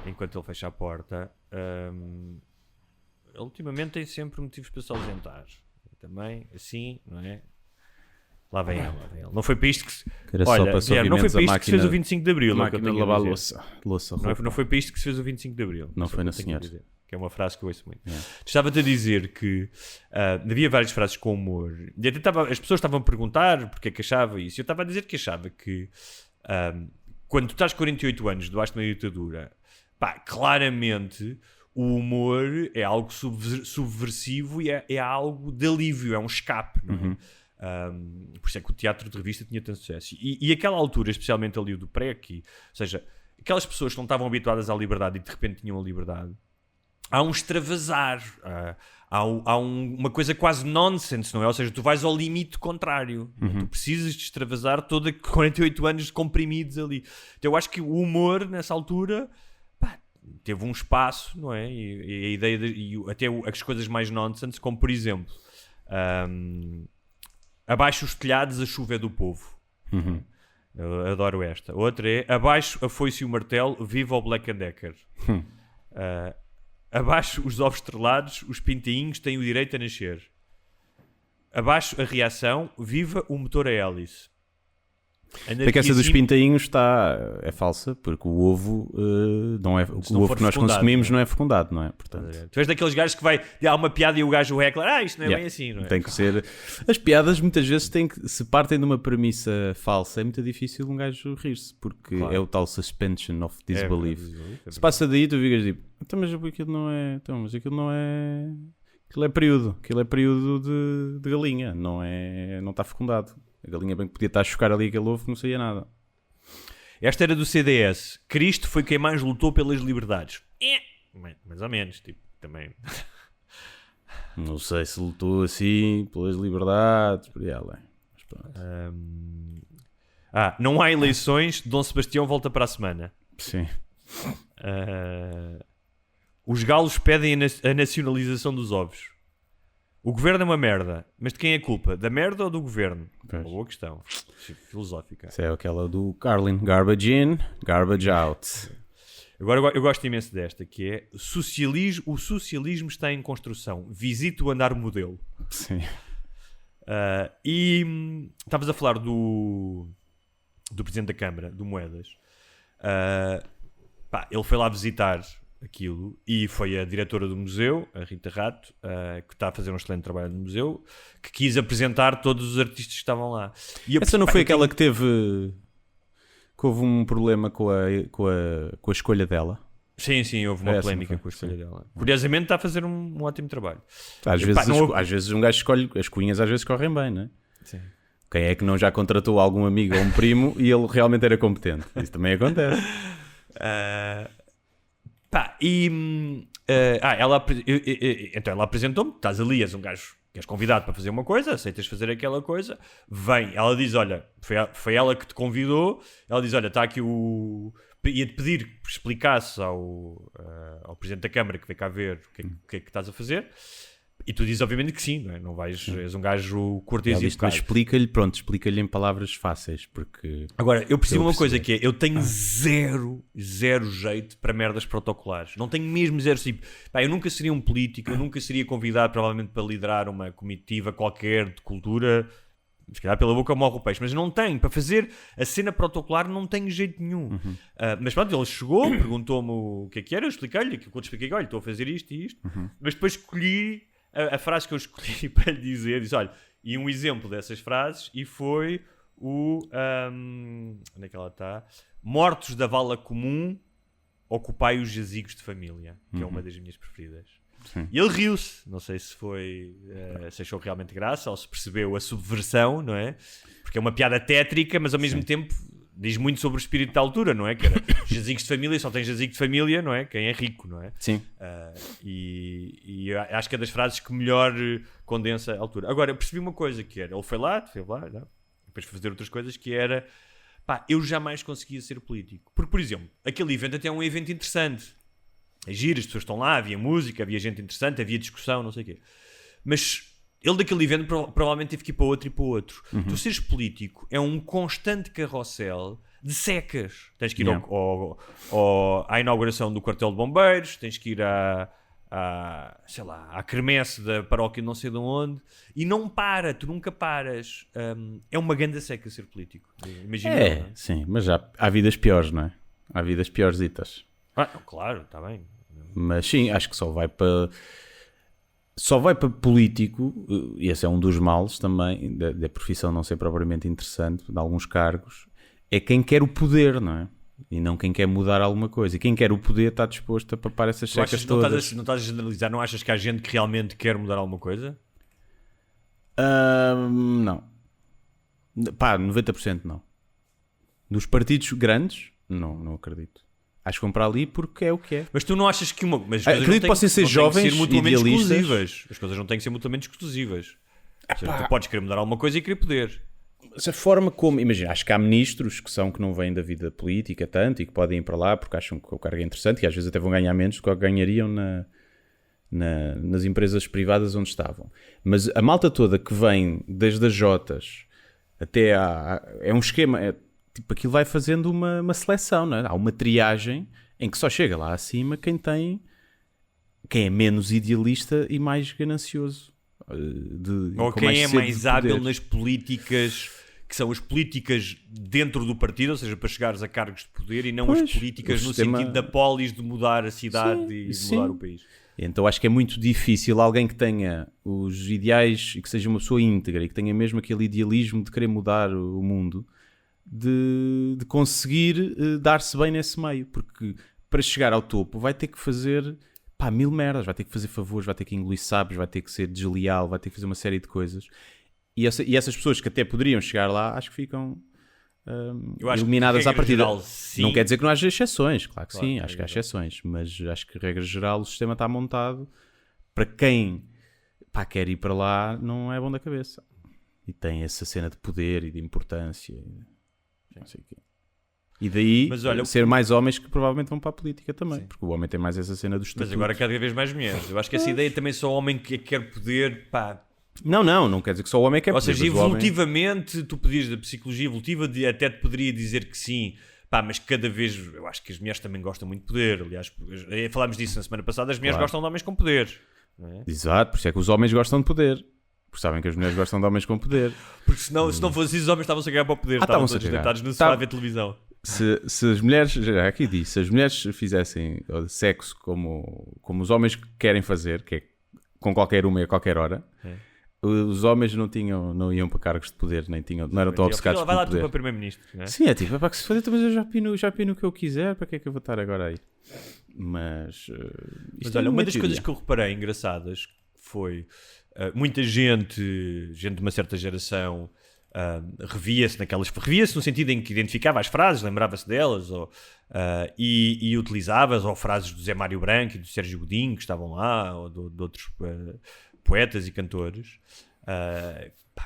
enquanto ele fecha a porta. Ele ultimamente tem sempre motivos para se ausentar. Também, assim, não é? Lá vem ele. Não foi para isto que... Olha, Guilherme, não foi para isto que se fez o 25 de Abril. A máquina de lavar louça. Não foi para isto que se fez o 25 de Abril. Não foi na senhora. Que é uma frase que eu ouço muito. Estava-te a dizer que havia várias frases com humor. E até as pessoas estavam a perguntar porque é que achava isso. Eu estava a dizer que achava que quando tu estás 48 anos debaixo de uma ditadura, pá, claramente o humor é algo subversivo e é algo de alívio, é um escape, não é? Por isso é que o teatro de revista tinha tanto sucesso. E aquela altura, especialmente ali o do PREC, ou seja, aquelas pessoas que não estavam habituadas à liberdade e de repente tinham a liberdade, há um extravasar, há uma coisa quase nonsense, não é? Ou seja, tu vais ao limite contrário. Tu precisas de extravasar toda 48 anos comprimidos ali. Então eu acho que o humor, nessa altura, pá, teve um espaço, não é? E a ideia até as coisas mais nonsense, como por exemplo, abaixo os telhados, a chuva é do povo. Eu adoro esta. Outra é, abaixo a foice e o martelo, viva o Black & Decker. Abaixo os ovos estrelados, os pintainhos têm o direito a nascer. Abaixo a reação, viva o motor a hélice. Anarquia, Porque que essa dos sim, pintainhos é falsa, porque o ovo, não é, o ovo que nós consumimos não é fecundado, não é? Portanto, tu és daqueles gajos que há uma piada e o gajo reclama, isto não é bem assim, não é? tem que ser. As piadas muitas vezes se partem de uma premissa falsa, é muito difícil um gajo rir-se, porque é o tal suspension of disbelief. Se passa daí, tu ficas tipo, então, mas aquilo não é. Então, mas aquilo não é. Aquilo é período de galinha, não está fecundado. A galinha bem que podia estar a chocar ali aquele ovo que não saía nada. Esta era do CDS. Cristo foi quem mais lutou pelas liberdades. Mais ou menos, tipo, também. Não sei se lutou assim pelas liberdades, por aí além. Mas pronto. Não há eleições, Dom Sebastião volta para a semana. Sim. Os galos pedem a nacionalização dos ovos. O governo é uma merda, mas de quem é a culpa? Da merda ou do governo? Uma boa questão. Filosófica. Isso é aquela do Carlin. Garbage in, garbage out. Agora eu gosto imenso desta, que é o socialismo está em construção. Visite o andar modelo. Sim. E estavas a falar do Presidente da Câmara, do Moedas. Ele foi lá visitar aquilo e foi a diretora do museu, a Rita Rato, que está a fazer um excelente trabalho no museu, que quis apresentar todos os artistas que estavam lá. Essa não foi aquela que teve... que houve um problema com a escolha dela? Sim, houve uma polémica com a escolha dela. Curiosamente está a fazer um ótimo trabalho. Às vezes um gajo escolhe, as cunhas às vezes correm bem, não é? Sim. Quem é que não já contratou algum amigo ou um primo e ele realmente era competente? Isso também acontece. Então ela apresentou-me, estás ali, és um gajo que és convidado para fazer uma coisa, aceitas fazer aquela coisa, vem, ela diz, olha, foi ela que te convidou, ela diz, olha, está aqui ia-te pedir que explicasse ao Presidente da Câmara que veio cá ver o que é que estás a fazer, e tu dizes obviamente que sim, não é? Não vais, és um gajo cortês e educado. Mas explica-lhe em palavras fáceis, porque... Agora, eu percebo uma coisa que é, eu tenho zero jeito para merdas protocolares. Não tenho mesmo zero tipo. Eu nunca seria um político, eu nunca seria convidado provavelmente para liderar uma comitiva qualquer de cultura, se calhar pela boca morre o peixe, mas não tenho, para fazer a cena protocolar não tenho jeito nenhum. Mas pronto, ele chegou, perguntou-me o que é que era, eu expliquei-lhe, que eu te expliquei, olha, estou a fazer isto e isto, mas depois escolhi a frase que eu escolhi para lhe dizer, disse, olha, e um exemplo dessas frases, e foi onde é que ela está? Mortos da vala comum, ocupai os jazigos de família, que é uma das minhas preferidas. Sim. E ele riu-se, não sei se foi, se achou realmente graça, ou se percebeu a subversão, não é? Porque é uma piada tétrica, mas ao mesmo tempo diz muito sobre o espírito da altura, não é? Que era jazigos de família, só tem jazigo de família, não é? Quem é rico, não é? Sim. E eu acho que é das frases que melhor condensa a altura. Agora, eu percebi uma coisa que era, ele foi lá, não? Depois fazer outras coisas, que era, eu jamais conseguia ser político. Porque, por exemplo, aquele evento até é um evento interessante. É giro, as pessoas estão lá, havia música, havia gente interessante, havia discussão, não sei o quê. Mas ele daquele evento provavelmente teve que ir para outro e para outro. Tu seres político é um constante carrossel de secas. Tens que ir à inauguração do quartel de bombeiros, tens que ir à quermesse da paróquia não sei de onde, e não tu nunca paras. É uma grande seca ser político. Imagina. Sim, mas há vidas piores, não é? Há vidas piorzitas. Claro, está bem. Mas sim, acho que só vai para político, e esse é um dos males também da profissão não ser propriamente interessante, de alguns cargos, é quem quer o poder, não é? E não quem quer mudar alguma coisa. E quem quer o poder está disposto a papar essas secas todas. Não estás a generalizar? Não achas que há gente que realmente quer mudar alguma coisa? Não. 90% não. Dos partidos grandes, não acredito. Acho que vão para ali porque é o que é. Mas tu não achas que acredito que possam ser jovens e idealistas. As coisas não têm que ser mutuamente exclusivas. Ou seja, tu podes querer mudar alguma coisa e querer poder. Mas a forma como... Imagina, acho que há ministros que não vêm da vida política tanto e que podem ir para lá porque acham que o cargo é interessante e às vezes até vão ganhar menos do que ganhariam nas empresas privadas onde estavam. Mas a malta toda que vem desde as Jotas até é um esquema... Tipo, aquilo vai fazendo uma seleção, não é? Há uma triagem em que só chega lá acima quem é menos idealista e mais ganancioso. Ou quem é mais hábil nas políticas que que são as políticas dentro do partido, ou seja, para chegares a cargos de poder, e não as políticas no sentido da polis, de mudar a cidade e de mudar o país. Então acho que é muito difícil alguém que tenha os ideais e que seja uma pessoa íntegra e que tenha mesmo aquele idealismo de querer mudar o mundo, de conseguir dar-se bem nesse meio, porque para chegar ao topo vai ter que fazer 1000 merdas, vai ter que fazer favores, vai ter que engolir sabres, vai ter que ser desleal, vai ter que fazer uma série de coisas, e essas pessoas que até poderiam chegar lá, acho que ficam eliminadas à partida. Geral, não quer dizer que não haja exceções, claro que sim, acho que há exceções, mas acho que regra geral o sistema está montado para quem quer ir para lá, não é bom da cabeça, e tem essa cena de poder e de importância, não sei o quê. E daí ser mais homens que provavelmente vão para a política também, porque o homem tem mais essa cena dos estatutos. Mas agora cada vez mais mulheres. Eu acho que essa ideia também só o homem que quer poder, Não quer dizer que só o homem quer poder. Ou seja, evolutivamente, tu podias, da psicologia evolutiva, até te poderia dizer que sim, mas cada vez, eu acho que as mulheres também gostam muito de poder. Aliás, falámos disso na semana passada, as mulheres gostam de homens com poder. Não é? Exato, por isso é que os homens gostam de poder. Porque sabem que as mulheres gostam de homens com poder. Porque se não fosse isso, os homens estavam-se a ganhar para o poder. Estavam todos deitados no sofá a ver televisão. Se as mulheres, já aqui disse, se as mulheres fizessem sexo como os homens querem fazer, que é com qualquer uma e a qualquer hora, os homens não iam para cargos de poder, não eram tão obcecados por poder. Vai lá tu para primeiro-ministro, não é? Sim, é tipo, para que se fazer, mas eu já opino o que eu quiser, para que é que eu vou estar agora aí? Mas olha, uma das coisas que eu reparei engraçadas foi muita gente de uma certa geração revia-se no sentido em que identificava as frases, lembrava-se delas e utilizava-as, ou frases do Zé Mário Branco e do Sérgio Godinho que estavam lá, ou de outros poetas e cantores,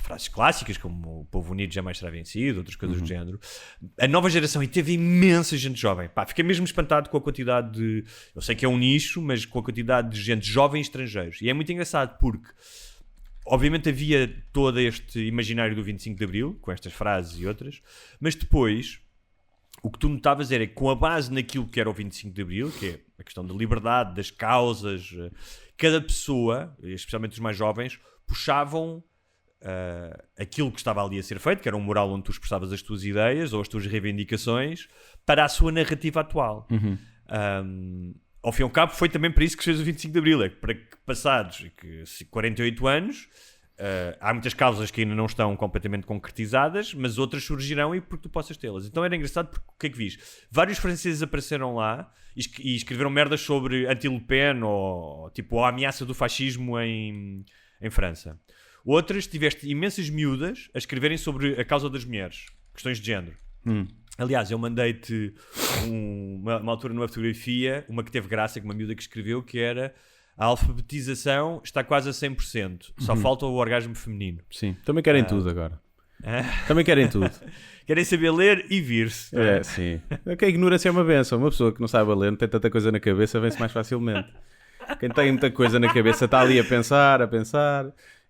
frases clássicas como o povo unido jamais será vencido, outras coisas do género. A nova geração, e teve imensa gente jovem, fiquei mesmo espantado com a quantidade de, eu sei que é um nicho, mas com a quantidade de gente jovem e estrangeiros, e é muito engraçado porque obviamente havia todo este imaginário do 25 de Abril, com estas frases e outras, mas depois o que tu notavas era que, com a base naquilo que era o 25 de Abril, que é a questão da liberdade, das causas, cada pessoa, especialmente os mais jovens, puxavam aquilo que estava ali a ser feito, que era um mural onde tu expressavas as tuas ideias ou as tuas reivindicações, para a sua narrativa atual. Ao fim e ao cabo, foi também para isso que se fez o 25 de Abril, para que passados 48 anos, há muitas causas que ainda não estão completamente concretizadas, mas outras surgirão e porque tu possas tê-las. Então era engraçado porque o que é que vis? Vários franceses apareceram lá e escreveram merdas sobre anti-Le Pen ou tipo a ameaça do fascismo em França. Outras, tiveste imensas miúdas a escreverem sobre a causa das mulheres, questões de género. Aliás, eu mandei-te uma altura numa fotografia, uma que teve graça, uma miúda que escreveu, que era: a alfabetização está quase a 100%, só falta o orgasmo feminino. Sim, também querem tudo agora. Também querem tudo. Querem saber ler e vir-se. Sim. A ignorância é uma benção. Uma pessoa que não sabe ler, não tem tanta coisa na cabeça, vence mais facilmente. Quem tem muita coisa na cabeça está ali a pensar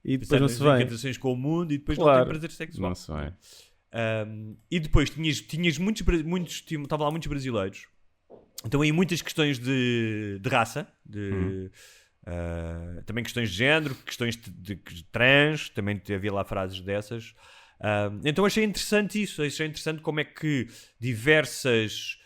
e depois não se vem. Incantações com o mundo e depois não tem prazer sexual. Não se vem. E depois tinhas muitos, estavam lá muitos brasileiros, então aí muitas questões de raça, também questões de género, questões de trans, também havia lá frases dessas. Então achei interessante isso, achei interessante como é que diversas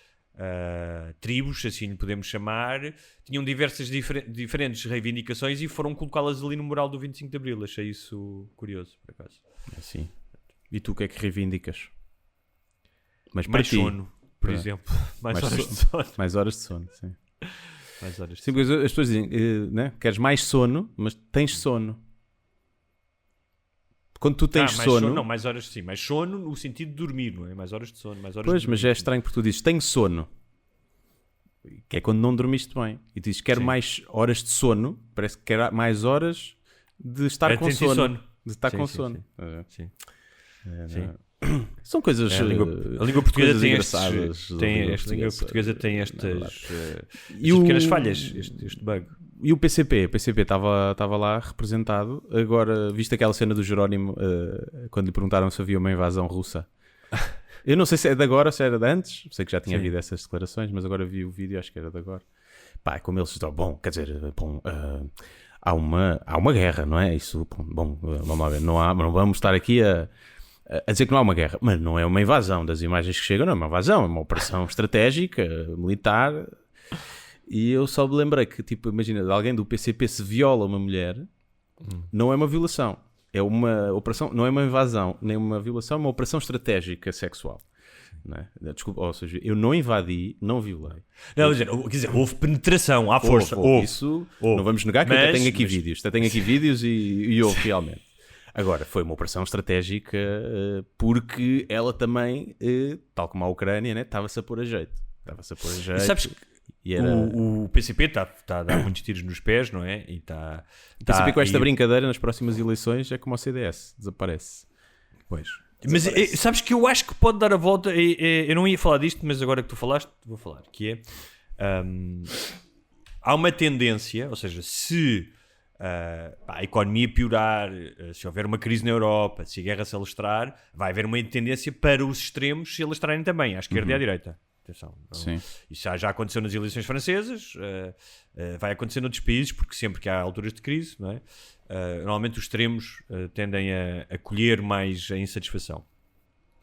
tribos, assim lhe podemos chamar, tinham diversas diferentes reivindicações e foram colocá-las ali no mural do 25 de Abril. Achei isso curioso, por acaso. Sim. E tu o que é que reivindicas? Mas mais sono, por exemplo. Mais horas de sono. Mais horas de sono, sim. Mais horas de sono. Sim, porque as pessoas dizem, né? Queres mais sono, mas tens sono. Quando tu tens sono... Não, mais horas, sim. Mais sono no sentido de dormir, não é? Mais horas de sono, mais horas pois, de dormir. Mas é estranho porque tu dizes, tenho sono. Que é quando não dormiste bem. E tu dizes, quero mais horas de sono. Parece que quer mais horas de estar com sono. De estar com sono. Sim. São coisas. A língua portuguesa tem engraçadas. A língua portuguesa tem estas pequenas falhas, este bug. E o PCP? O PCP estava lá representado. Agora, viste aquela cena do Jerónimo quando lhe perguntaram se havia uma invasão russa? Eu não sei se é de agora ou se era de antes. Sei que já tinha havido essas declarações, mas agora vi o vídeo, acho que era de agora. Como eles estão, quer dizer, há uma guerra, não é? Isso, vamos lá ver, não vamos estar aqui a dizer que não há uma guerra, mas não é uma invasão. Das imagens que chegam, não é uma invasão, é uma operação estratégica, militar. E eu só me lembrei que, tipo, imagina, alguém do PCP se viola uma mulher, não é uma violação, é uma operação, não é uma invasão, nem uma violação, é uma operação estratégica sexual. Não é? Desculpa, ou seja, eu não invadi, não violei. Não, quer dizer, houve penetração à força. Houve. Isso não vamos negar, que eu até tenho aqui vídeos. Até tenho aqui vídeos e houve realmente. Agora, foi uma operação estratégica porque ela também, tal como a Ucrânia, né, estava-se a pôr a jeito. E sabes que o PCP está a dar muitos tiros nos pés, não é? E o PCP com esta brincadeira nas próximas eleições é como o CDS, desaparece. Pois. Mas sabes que eu acho que pode dar a volta. Eu não ia falar disto, mas agora que tu falaste, vou falar. Que é há uma tendência, ou seja, se a economia piorar, se houver uma crise na Europa, se a guerra se alastrar, vai haver uma tendência para os extremos se alastrarem também, à esquerda e à direita. Atenção, isso já aconteceu nas eleições francesas, vai acontecer noutros países, porque sempre que há alturas de crise, não é? Normalmente os extremos tendem a colher mais a insatisfação.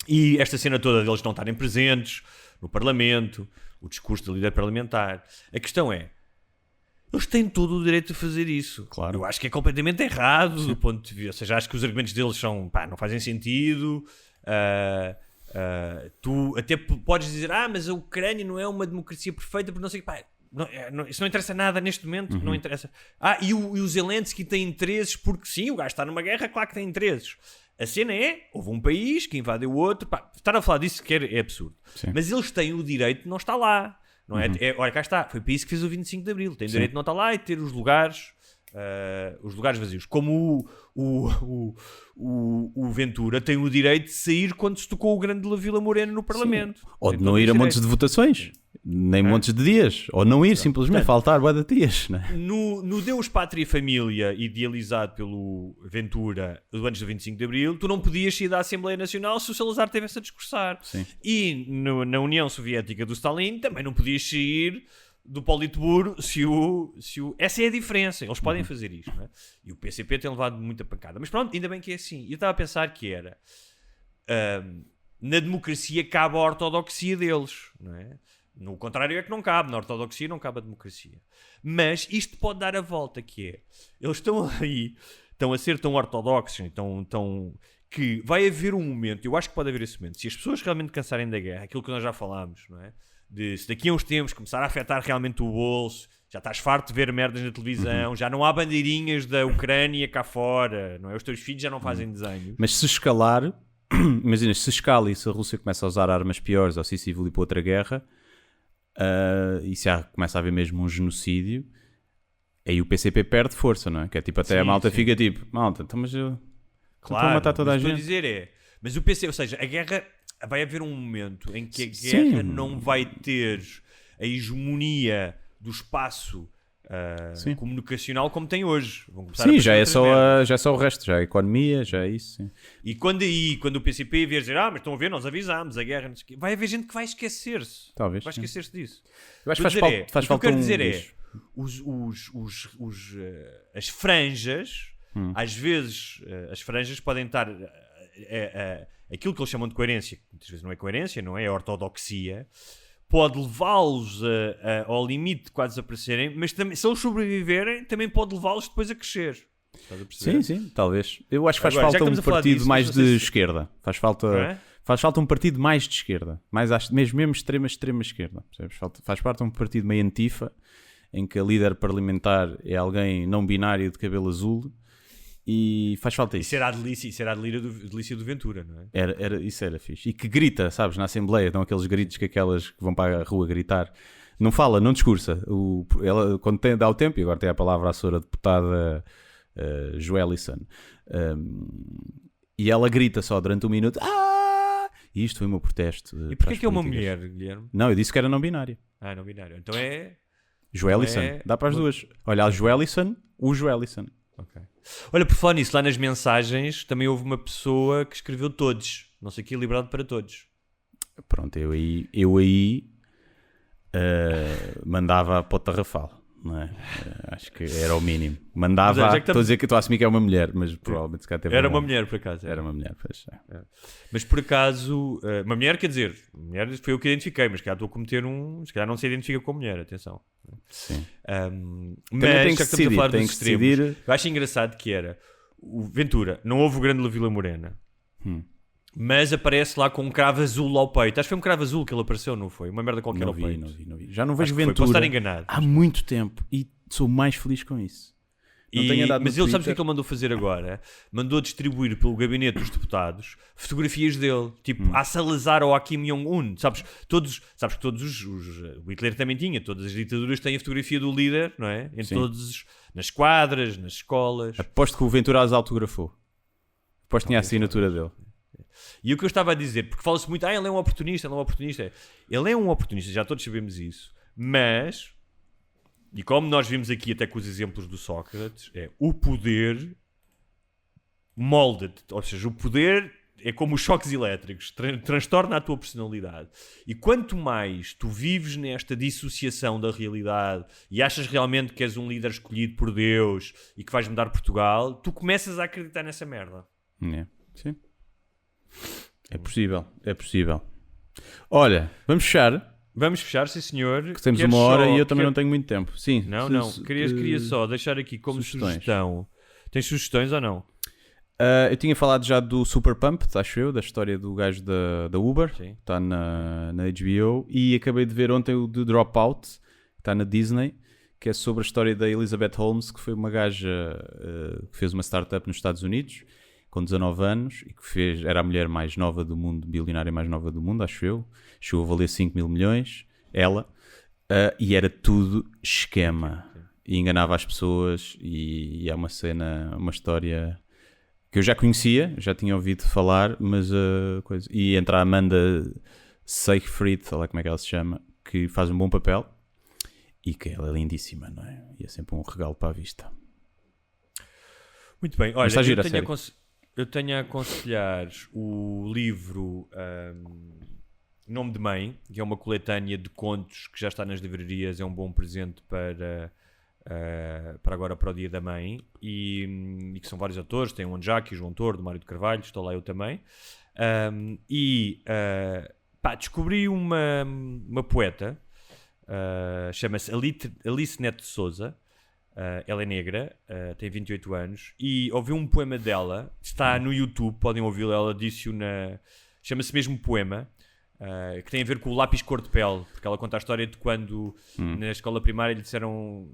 E esta cena toda deles não estarem presentes no Parlamento, o discurso do líder parlamentar, a questão é, eles têm todo o direito de fazer isso. Claro. Eu acho que é completamente errado do ponto de vista, ou seja, acho que os argumentos deles são, não fazem sentido. Tu até podes dizer, mas a Ucrânia não é uma democracia perfeita, porque não sei o que, isso não interessa nada neste momento, não interessa. E o Zelensky tem interesses, porque sim, o gajo está numa guerra, claro que tem interesses. A cena é, houve um país que invadiu outro, estar a falar disso sequer é absurdo. Sim. Mas eles têm o direito de não estar lá, não é? Olha, cá está, foi o país que fez o 25 de Abril, tem o direito de não estar lá e ter os lugares vazios. Como o Ventura tem o direito de sair quando se tocou o grande Vila Moreno no Parlamento. Ou de não ir a montes de votações, nem montes de dias, ou não ir, simplesmente faltar bué de dias. Né? No Deus, Pátria e Família, idealizado pelo Ventura antes do 25 de Abril, tu não podias sair da Assembleia Nacional se o Salazar estivesse a discursar. Sim. E na União Soviética do Stalin também não podias sair do Politburo essa é a diferença, eles podem fazer isto, não é? E o PCP tem levado muita pancada, mas pronto, ainda bem que é assim. Eu estava a pensar que era na democracia cabe a ortodoxia deles, não é? No contrário é que não cabe, na ortodoxia não cabe a democracia, mas isto pode dar a volta, que é, eles estão aí, estão a ser tão ortodoxos, que vai haver um momento, eu acho que pode haver esse momento, se as pessoas realmente cansarem da guerra, aquilo que nós já falámos, não é? Se daqui a uns tempos começar a afetar realmente o bolso, já estás farto de ver merdas na televisão, já não há bandeirinhas da Ucrânia cá fora, não é? Os teus filhos já não fazem desenhos. Mas se escalar, imagina, se escala e se a Rússia começa a usar armas piores ou se isso evolui para outra guerra, e se começa a haver mesmo um genocídio, aí o PCP perde força, não é? Que é tipo, até a malta fica tipo, malta, então mas eu estou a matar toda a gente. O que estou a dizer mas o PC, ou seja, a guerra... Vai haver um momento em que a guerra não vai ter a hegemonia do espaço comunicacional como tem hoje. Vão começar já é só o resto, já é a economia, já é isso. Sim. E quando o PCP vier dizer, mas estão a ver, nós avisámos, a guerra, não sei o quê, vai haver gente que vai esquecer-se. Talvez. Vai esquecer-se disso. Eu acho que faz falta o que eu quero dizer as franjas, às vezes, as franjas podem estar... aquilo que eles chamam de coerência, que muitas vezes não é coerência, não é? É ortodoxia, pode levá-los ao limite de quase desaparecerem, mas também, se eles sobreviverem, também pode levá-los depois a crescer. Estás a perceber? Sim, talvez. Eu acho que faz falta um partido mais de esquerda. Faz falta um partido mais de esquerda. Mesmo extrema esquerda. Faz parte de um partido meio antifa, em que a líder parlamentar é alguém não binário de cabelo azul. E faz falta isso. Isso era a delícia do Ventura, não é? Isso era fixe. E que grita, sabes, na Assembleia, dão aqueles gritos que aquelas que vão para a rua gritar. Não fala, não discursa. Ela, quando dá o tempo, e agora tem a palavra a senhora deputada Joelison, e ela grita só durante um minuto. E isto foi o meu protesto. E porquê que é uma mulher, Guilherme? Não, eu disse que era não binária. Não binário. Então é... Joelison. Dá para as duas. Olha, a Joelison, o Joelison. Ok. Olha, por falar nisso, lá nas mensagens também houve uma pessoa que escreveu todos. Não sei o que, liberdade para todos. Pronto, eu aí mandava para o Tarrafal. não é? Acho que era o mínimo. Mandava, estou a dizer que estou a assumir que é uma mulher, mas provavelmente se calhar teve era uma mulher, por acaso. Era uma mulher, pois. Mas por acaso, uma mulher, quer dizer, mulher foi eu que identifiquei, mas se calhar estou a cometer se calhar não se identifica com mulher, atenção. Sim. Mas tem já que estamos a falar dos extremos, decidir... eu acho engraçado que era o Ventura, não houve o grande Vila Morena. Mas aparece lá com um cravo azul ao peito. Acho que foi um cravo azul que ele apareceu, não foi? Uma merda qualquer ao peito. Não vi. Já não vejo Ventura. Ventura Posso estar enganado. há muito tempo e sou mais feliz com isso. Mas ele, sabes o que é que ele mandou fazer agora? Mandou distribuir pelo gabinete dos deputados fotografias dele, tipo a Salazar ou a Kim Jong-un. Sabes que todos o Hitler também tinha, todas as ditaduras têm a fotografia do líder, não é? Nas quadras, nas escolas. Aposto que o Ventura as autografou. Aposto que tinha a assinatura dele. E o que eu estava a dizer, porque fala-se muito, ele é um oportunista, Ele é um oportunista, já todos sabemos isso, mas, e como nós vimos aqui até com os exemplos do Sócrates, o poder molda-te, ou seja, o poder é como os choques elétricos, transtorna a tua personalidade. E quanto mais tu vives nesta dissociação da realidade e achas realmente que és um líder escolhido por Deus e que vais mudar Portugal, tu começas a acreditar nessa merda. Sim. É possível. Olha, vamos fechar. Vamos fechar, sim senhor. Que temos uma hora e eu também não tenho muito tempo. Sim. Não. Queria só deixar aqui como sugestão. Tens sugestões ou não? Eu tinha falado já do Super Pumped, acho eu, da história do gajo da Uber. Sim. Está na HBO. E acabei de ver ontem o The Dropout, que está na Disney, que é sobre a história da Elizabeth Holmes, que foi uma gaja que fez uma startup nos Estados Unidos com 19 anos e que era a mulher mais nova do mundo, bilionária mais nova do mundo, acho eu. Chegou a valer 5 mil milhões, ela, e era tudo esquema. E enganava as pessoas e é uma história que eu já conhecia, já tinha ouvido falar, mas coisa. E entra a Amanda Seyfried, sei lá como é que ela se chama, que faz um bom papel e que ela é lindíssima, não é? E é sempre um regalo para a vista. Muito bem, olha, eu tenho a aconselhar o livro Nome de Mãe, que é uma coletânea de contos que já está nas livrarias, é um bom presente para agora, para o Dia da Mãe, e que são vários autores, tem o Anjaki, o João Tordo, o Mário de Carvalho, estou lá eu também, descobri uma poeta, chama-se Alice Neto de Souza. Ela é negra, tem 28 anos e ouvi um poema dela, está no YouTube, podem ouvi-lo. Ela disse-o chama-se mesmo Poema, que tem a ver com o lápis cor de pele, porque ela conta a história de quando na escola primária lhe disseram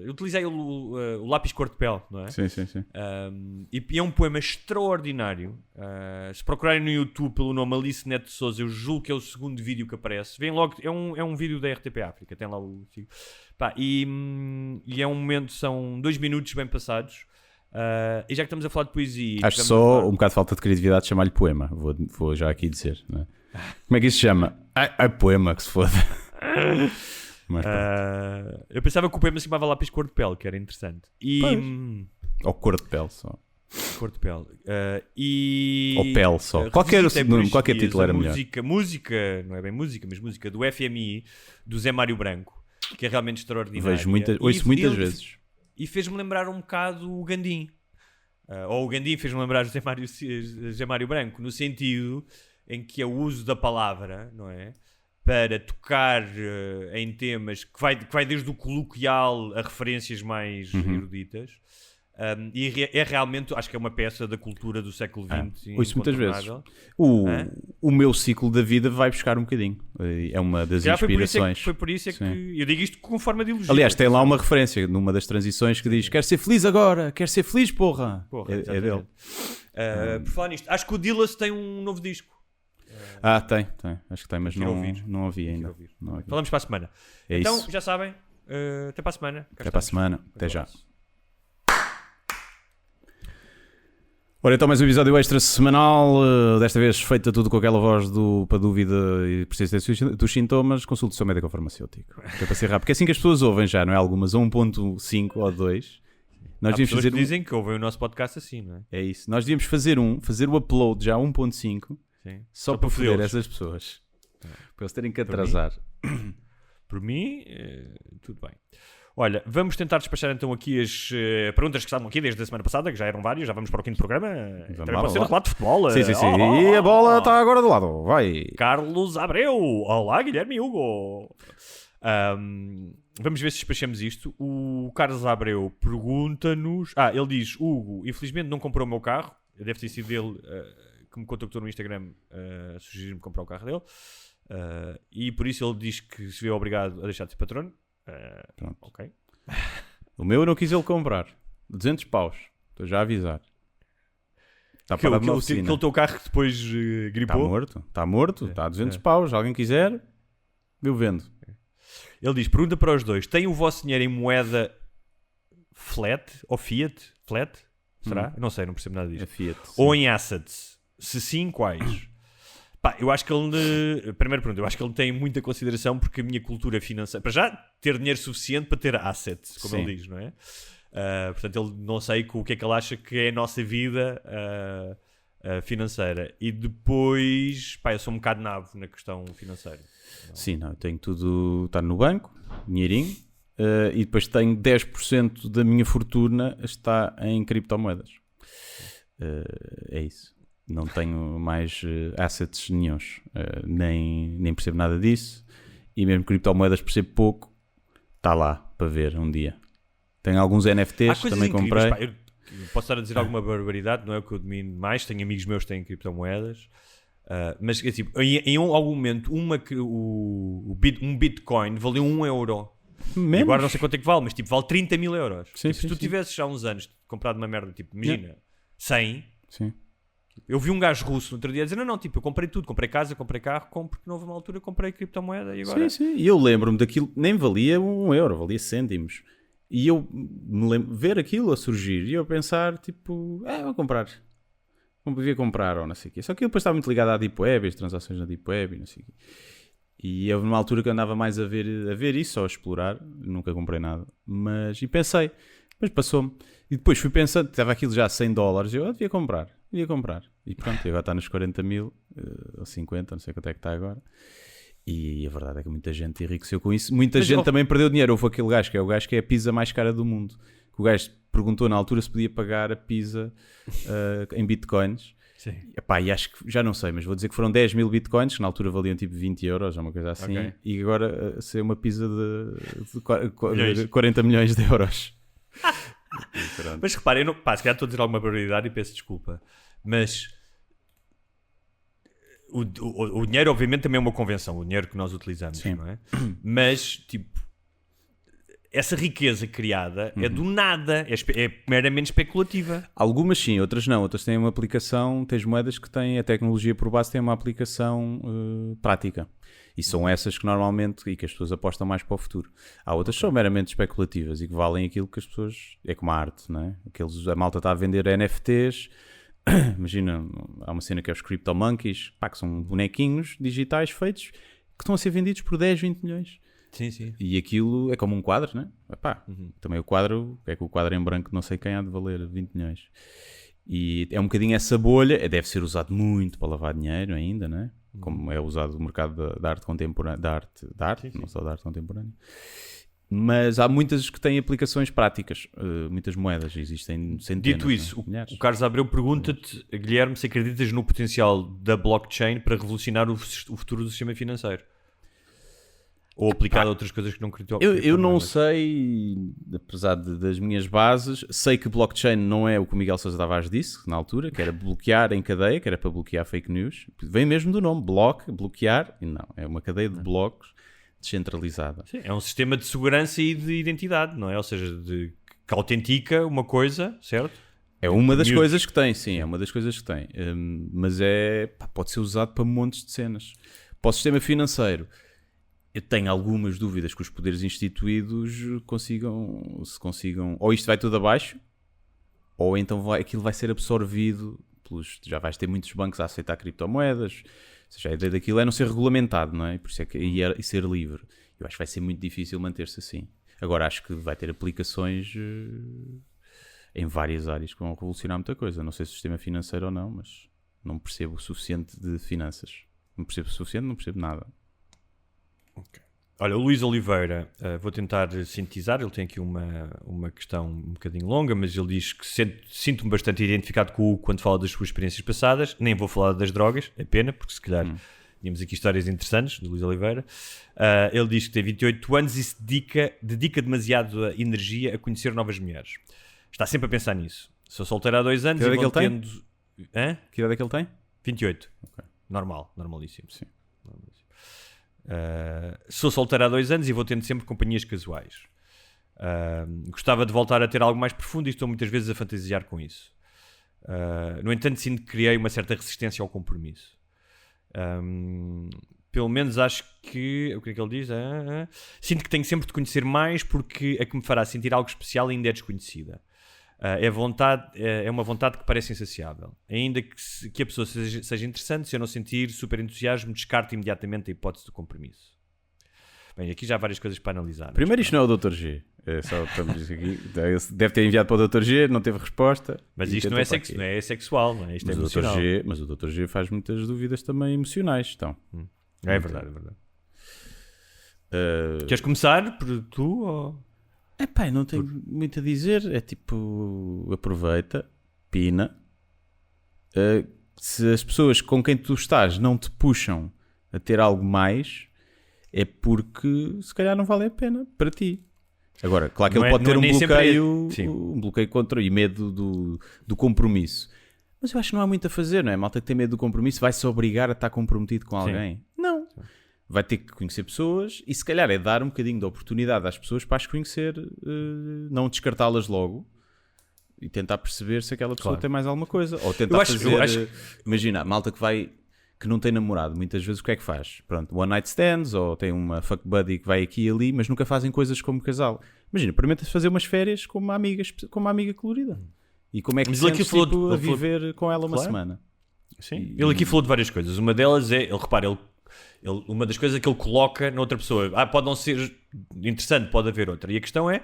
eu utilizei o lápis cor de pele, não é? Sim. E é um poema extraordinário. Se procurarem no YouTube pelo nome Alice Neto de Souza, eu julgo que é o segundo vídeo que aparece. Vem logo, é um vídeo da RTP África, tem lá o... E é um momento, são 2 minutos bem passados. E já que estamos a falar de poesia... Acho só um bocado de falta de criatividade chamar-lhe poema. Vou já aqui dizer, não é? Como é que isso se chama? Poema, que se foda. Mas, eu pensava que o poema se chamava Lápis Cor de Pele, que era interessante. Ou Cor de Pele só. Cor de Pele. Ou Pele só. Qualquer título era melhor. Música, não é bem música, mas música do FMI, do Zé Mário Branco, que é realmente extraordinária. Ouço muitas vezes. E fez-me lembrar um bocado o Gandim. Ou o Gandim fez-me lembrar o Zé Mário Branco, no sentido em que é o uso da palavra, não é? Para tocar em temas que vai desde o coloquial a referências mais eruditas. E é realmente, acho que é uma peça da cultura do século XX. Ouço muitas vezes. O meu ciclo da vida vai buscar um bocadinho. É uma das inspirações. Foi por isso que eu digo isto com forma de elogio. Aliás, tem lá uma referência numa das transições que diz: quero ser feliz agora, quero ser feliz, porra. É dele. Por falar nisto, acho que o Dillas tem um novo disco. Tem. Acho que tem, mas não ouvi ainda. Falamos para a semana. Então, já sabem, até para a semana. Até para a semana. Até já. Ora, então mais um episódio extra semanal, desta vez feita tudo com aquela voz para dúvida e persistência dos sintomas, consulte o seu médico farmacêutico. É para ser rápido, porque é assim que as pessoas ouvem já, não é? Algumas 1.5 ou 2. Nós devíamos fazer dizem que ouvem o nosso podcast assim, não é? É isso. Nós devíamos fazer o upload já 1.5 só para foder essas pessoas. Para eles terem que atrasar. Por mim, tudo bem. Olha, vamos tentar despachar então aqui as perguntas que estavam aqui desde a semana passada, que já eram várias, já vamos para o 5º programa. Também pode ser relato de futebol. Sim. E a bola está agora do lado. Vai. Carlos Abreu. Olá, Guilherme e Hugo. Vamos ver se despachamos isto. O Carlos Abreu pergunta-nos... ele diz, Hugo, infelizmente não comprou o meu carro. Deve ter sido ele que me contactou no Instagram sugerir-me comprar o carro dele. E por isso ele diz que se vê obrigado a deixar de ser patrono. Pronto. Ok. O meu eu não quis ele comprar. 200 paus. Estou já a avisar. Está parado na oficina. Aquele teu carro que depois gripou? Está morto. Está a 200 paus. Se alguém quiser, eu vendo. Ele diz, pergunta para os dois. Tem o vosso dinheiro em moeda flat ou fiat? Flat? Será? Não sei, não percebo nada disto. É fiat. Ou em assets? Se sim, quais? Eu acho que ele... Primeira pergunta, eu acho que ele tem muita consideração porque a minha cultura financeira... Para já, ter dinheiro suficiente para ter assets, como ele diz, não é? Portanto, ele não sei o que é que ele acha que é a nossa vida financeira. E depois, eu sou um bocado nabo na questão financeira. Sim, não, eu tenho tudo... Está no banco, dinheirinho. E depois tenho 10% da minha fortuna está em criptomoedas. É isso. Não tenho mais assets nenhuns. Nem percebo nada disso. E mesmo criptomoedas percebo pouco. Está lá para ver um dia. Tenho alguns NFTs, também comprei. Eu posso estar a dizer alguma barbaridade, não é o que eu domino mais. Tenho amigos meus que têm criptomoedas. Mas tipo, em algum momento um Bitcoin valeu 1 euro. E agora não sei quanto é que vale, mas tipo, vale 30 mil euros. Sim, se tu tivesses já há uns anos comprado uma merda, tipo, imagina, 100. Sim. Eu vi um gajo russo no outro dia a dizer, não, tipo, eu comprei tudo, comprei casa, comprei carro, porque não houve uma altura, comprei criptomoeda e agora... Sim, e eu lembro-me daquilo, nem valia 1 euro, valia cêntimos. E eu me lembro ver aquilo a surgir e eu pensar, tipo, vou comprar. Devia comprar ou não sei o quê. Só que eu depois estava muito ligado à Deep Web, as transações na Deep Web e não sei o quê. E houve uma altura que eu andava mais a ver isso, ou a explorar, nunca comprei nada. Mas pensei, mas passou-me. E depois fui pensando, estava aquilo já a $100, eu devia comprar. E pronto, agora está nos 40 mil, ou 50, não sei quanto é que está agora. E a verdade é que muita gente enriqueceu com isso. Muita gente também perdeu dinheiro. Houve aquele gajo que é o gajo que é a pizza mais cara do mundo. Que o gajo perguntou na altura se podia pagar a pizza em bitcoins. Sim. E acho que, já não sei, mas vou dizer que foram 10 mil bitcoins, que na altura valiam tipo 20 euros, ou uma coisa assim. Okay. E agora ser uma pizza de 40 milhões de euros. Mas repara, se calhar estou a dizer alguma barbaridade e peço desculpa, mas o dinheiro obviamente também é uma convenção, o dinheiro que nós utilizamos, não é? Mas tipo, essa riqueza criada é do nada, é meramente especulativa. Algumas sim, outras não. Outras têm uma aplicação, tens moedas que têm a tecnologia por base, tem uma aplicação prática. E são essas que normalmente, e que as pessoas apostam mais para o futuro. Há outras que são meramente especulativas e que valem aquilo que as pessoas... É como a arte, não é? A malta está a vender NFTs. Imagina, há uma cena que é os CryptoMonkeys, que são bonequinhos digitais feitos que estão a ser vendidos por 10, 20 milhões. Sim. E aquilo é como um quadro, né? Também o quadro, é que o quadro em branco não sei quem há de valer 20 milhões. E é um bocadinho essa bolha, deve ser usado muito para lavar dinheiro ainda, né? Como é usado no mercado da arte contemporânea, da arte, não só da arte contemporânea. Mas há muitas que têm aplicações práticas, muitas moedas, existem centenas. Dito isso, o Carlos Abreu pergunta-te, Guilherme, se acreditas no potencial da blockchain para revolucionar o futuro do sistema financeiro? Ou aplicado a outras coisas que não acredito. Eu não sei, apesar das minhas bases, sei que blockchain não é o que o Miguel Sousa Tavares disse na altura, que era bloquear em cadeia, que era para bloquear fake news. Vem mesmo do nome, bloquear, e não, é uma cadeia de blocos descentralizada. Sim, é um sistema de segurança e de identidade, não é? Ou seja, que autentica uma coisa, certo? É uma das coisas que tem, sim, é uma das coisas que tem. Mas pode ser usado para montes de cenas. Para o sistema financeiro, eu tenho algumas dúvidas que os poderes instituídos consigam, ou isto vai tudo abaixo, ou então aquilo vai ser absorvido já vais ter muitos bancos a aceitar criptomoedas, ou seja, a ideia daquilo é não ser regulamentado, não é? Por isso é que e ser livre. Eu acho que vai ser muito difícil manter-se assim. Agora acho que vai ter aplicações em várias áreas que vão revolucionar muita coisa. Não sei se o sistema financeiro ou não, mas não percebo o suficiente de finanças. Não percebo o suficiente, não percebo nada. Ok. Olha, o Luís Oliveira, vou tentar sintetizar, ele tem aqui uma questão um bocadinho longa, mas ele diz que sinto-me bastante identificado com o Hugo quando fala das suas experiências passadas, nem vou falar das drogas, é pena, porque se calhar tínhamos aqui histórias interessantes, do Luís Oliveira. Ele diz que tem 28 anos e se dedica demasiado a energia a conhecer novas mulheres. Está sempre a pensar nisso. Sou solteiro há 2 anos que e vou tendo... Hã? Que idade é que ele tem? 28. Okay. Normalíssimo. Sim. Sou solteiro há 2 anos e vou tendo sempre companhias casuais. Gostava de voltar a ter algo mais profundo e estou muitas vezes a fantasiar com isso. No entanto, sinto que criei uma certa resistência ao compromisso. Pelo menos acho que... O que é que ele diz? Sinto que tenho sempre de conhecer mais porque a que me fará sentir algo especial ainda é desconhecida. É uma vontade que parece insaciável. Ainda que a pessoa seja interessante, se eu não sentir super entusiasmo, descarto imediatamente a hipótese do compromisso. Bem, aqui já há várias coisas para analisar. Primeiro, isto não é o Dr. G. Só estamos aqui. Deve ter enviado para o Dr. G, não teve resposta. Mas isto não é sexual, não é? Isto é emocional. Mas o Dr. G faz muitas dúvidas também emocionais. Então. É verdade. Queres começar por tu ou... Epá, não tenho muito a dizer. É tipo, aproveita, pina. Se as pessoas com quem tu estás não te puxam a ter algo mais, é porque se calhar não vale a pena para ti. Agora, claro que ele pode ter um bloqueio contra e medo do compromisso. Mas eu acho que não há muito a fazer, não é? Malta que tem medo do compromisso vai-se obrigar a estar comprometido com alguém. Sim. Não. Sim. Vai ter que conhecer pessoas e se calhar é dar um bocadinho de oportunidade às pessoas para as conhecer, não descartá-las logo e tentar perceber se aquela pessoa tem mais alguma coisa. Ou tentar imagina, a malta que não tem namorado, muitas vezes o que é que faz? Pronto, one night stands ou tem uma fuck buddy que vai aqui e ali, mas nunca fazem coisas como casal. Imagina, experimenta-se fazer umas férias com uma amiga colorida. E como é que se sentes a viver com ela uma semana? Sim. Ele aqui falou de várias coisas. Uma delas é, uma das coisas que ele coloca na outra pessoa, pode não ser interessante, pode haver outra. E a questão é,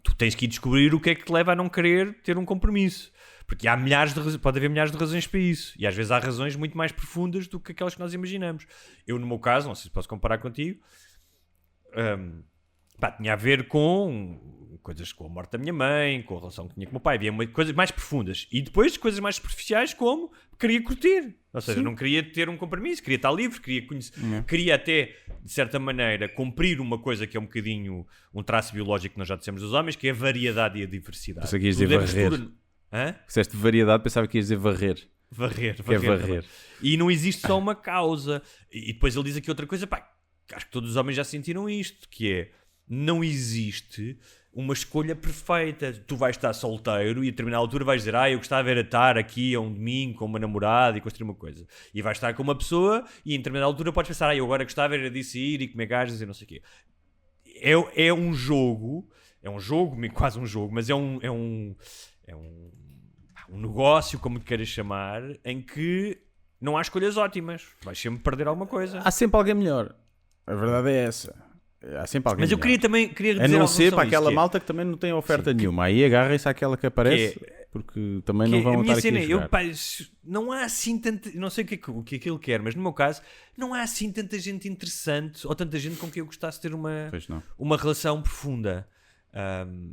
tu tens que ir descobrir o que é que te leva a não querer ter um compromisso. Porque pode haver milhares de razões para isso. E às vezes há razões muito mais profundas do que aquelas que nós imaginamos. Eu, no meu caso, não sei se posso comparar contigo, tinha a ver com coisas com a morte da minha mãe, com a relação que tinha com o meu pai, havia coisas mais profundas. E depois coisas mais superficiais como queria curtir. Ou seja, não queria ter um compromisso, queria estar livre, queria conhecer, queria até, de certa maneira, cumprir uma coisa que é um bocadinho um traço biológico que nós já dissemos dos homens, que é a variedade e a diversidade. Pensava que ias dizer varrer. Disseste variedade, pensava que ias dizer varrer. Varrer. E não existe só uma causa. E depois ele diz aqui outra coisa, acho que todos os homens já sentiram isto, que é, não existe uma escolha perfeita. Tu vais estar solteiro e a determinada altura vais dizer, eu gostava de estar aqui a um domingo com uma namorada e construir uma coisa. E vais estar com uma pessoa e em determinada altura podes pensar, eu agora gostava disso ir e comer gajas e não sei o quê. É um jogo, quase um jogo, mas é um negócio, como queiras chamar, em que não há escolhas ótimas. Vais sempre perder alguma coisa. Há sempre alguém melhor. A verdade é essa. Há sempre alguém. Mas eu queria dizer a não ser para aquela malta que também não tem oferta nenhuma. Aí agarrem-se àquela que aparece, porque também não vão estar aqui a jogar. Não há assim tanta... Não sei o que é que ele quer, mas no meu caso não há assim tanta gente interessante ou tanta gente com quem eu gostasse de ter uma relação profunda.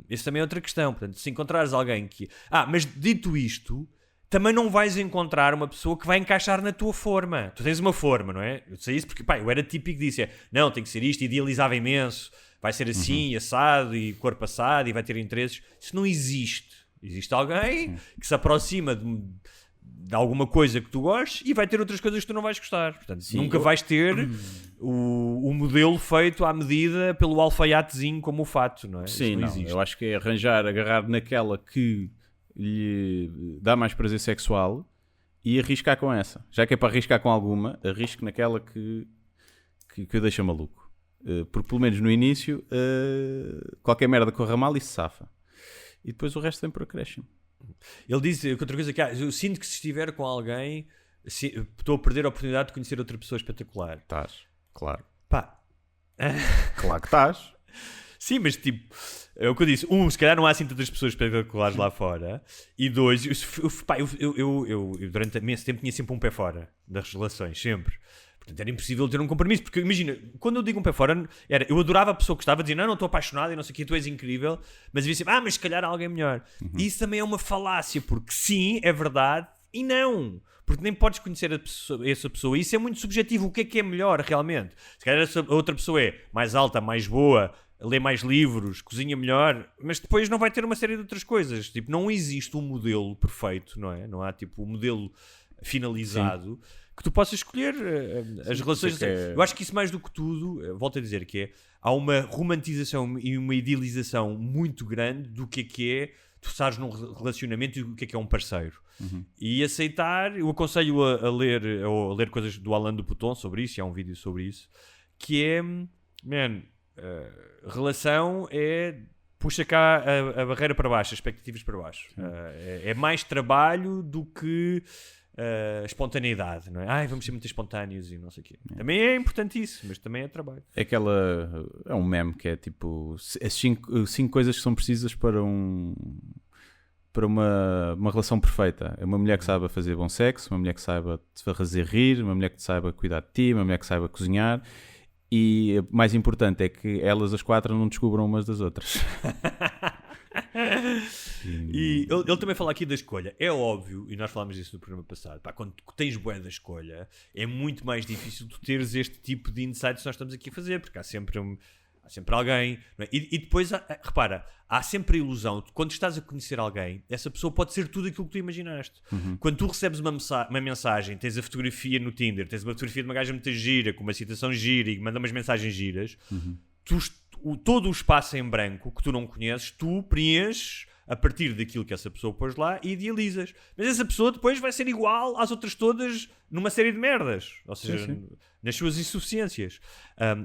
Isso também é outra questão. Portanto, se encontrares alguém que... mas dito isto... Também não vais encontrar uma pessoa que vai encaixar na tua forma. Tu tens uma forma, não é? Eu sei isso porque, eu era típico disso. Não, tem que ser isto, idealizava imenso. Vai ser assim, assado, e corpo assado, e vai ter interesses. Isso não existe. Existe alguém que se aproxima de alguma coisa que tu gostes e vai ter outras coisas que tu não vais gostar. Portanto, nunca vais ter o modelo feito à medida pelo alfaiatezinho como o fato, não é? Sim, não. Eu acho que é agarrar naquela que lhe dá mais prazer sexual e arriscar com essa. Já que é para arriscar com alguma, arrisque naquela que o deixa maluco. Porque pelo menos no início qualquer merda corra mal e se safa. E depois o resto vem por acréscimo. Ele diz outra coisa que eu sinto que se estiver com alguém estou a perder a oportunidade de conhecer outra pessoa espetacular. Estás, claro. Claro que estás. Sim, mas tipo, é o que eu disse. Se calhar não há assim tantas pessoas espetaculares lá fora. E 2, eu durante imenso tempo tinha sempre um pé fora das relações, sempre. Portanto, era impossível ter um compromisso, porque imagina, quando eu digo um pé fora, eu adorava a pessoa que estava a dizer, não estou apaixonado e não sei o que, tu és incrível, mas eu dizia, mas se calhar há alguém melhor. E isso também é uma falácia, porque sim, é verdade, e não. Porque nem podes conhecer essa pessoa, e isso é muito subjetivo, o que é melhor realmente? Se calhar a outra pessoa é mais alta, mais boa, lê mais livros, cozinha melhor, mas depois não vai ter uma série de outras coisas. Tipo, não existe um modelo perfeito, não é? Não há tipo um modelo finalizado que tu possas escolher as relações. Eu acho que isso mais do que tudo, volto a dizer que há uma romantização e uma idealização muito grande do que é tu estares num relacionamento e o que é um parceiro. E aceitar, eu aconselho a ler coisas do Alain de Botton sobre isso, e há um vídeo sobre isso, que é, relação puxa cá a barreira para baixo, as expectativas para baixo. É mais trabalho do que espontaneidade, não é? Vamos ser muito espontâneos e não sei o quê. Também é importante isso, mas também é trabalho. É um meme que é tipo as 5 coisas que são precisas para uma relação perfeita. É uma mulher que saiba fazer bom sexo, uma mulher que saiba te fazer rir, uma mulher que saiba cuidar de ti, uma mulher que saiba cozinhar. E o mais importante é que elas, as 4, não descubram umas das outras. E ele também fala aqui da escolha. É óbvio, e nós falámos disso no programa passado, quando tens bué da escolha, é muito mais difícil tu teres este tipo de insights que nós estamos aqui a fazer, porque há sempre alguém, não é? E depois, repara, há sempre a ilusão de quando estás a conhecer alguém, essa pessoa pode ser tudo aquilo que tu imaginaste. Quando tu recebes uma mensagem, tens a fotografia no Tinder, tens uma fotografia de uma gaja muito gira, com uma citação gira e manda umas mensagens giras, todo o espaço em branco que tu não conheces, tu preenches a partir daquilo que essa pessoa pôs lá e idealizas. Mas essa pessoa depois vai ser igual às outras todas numa série de merdas, ou seja, nas suas insuficiências.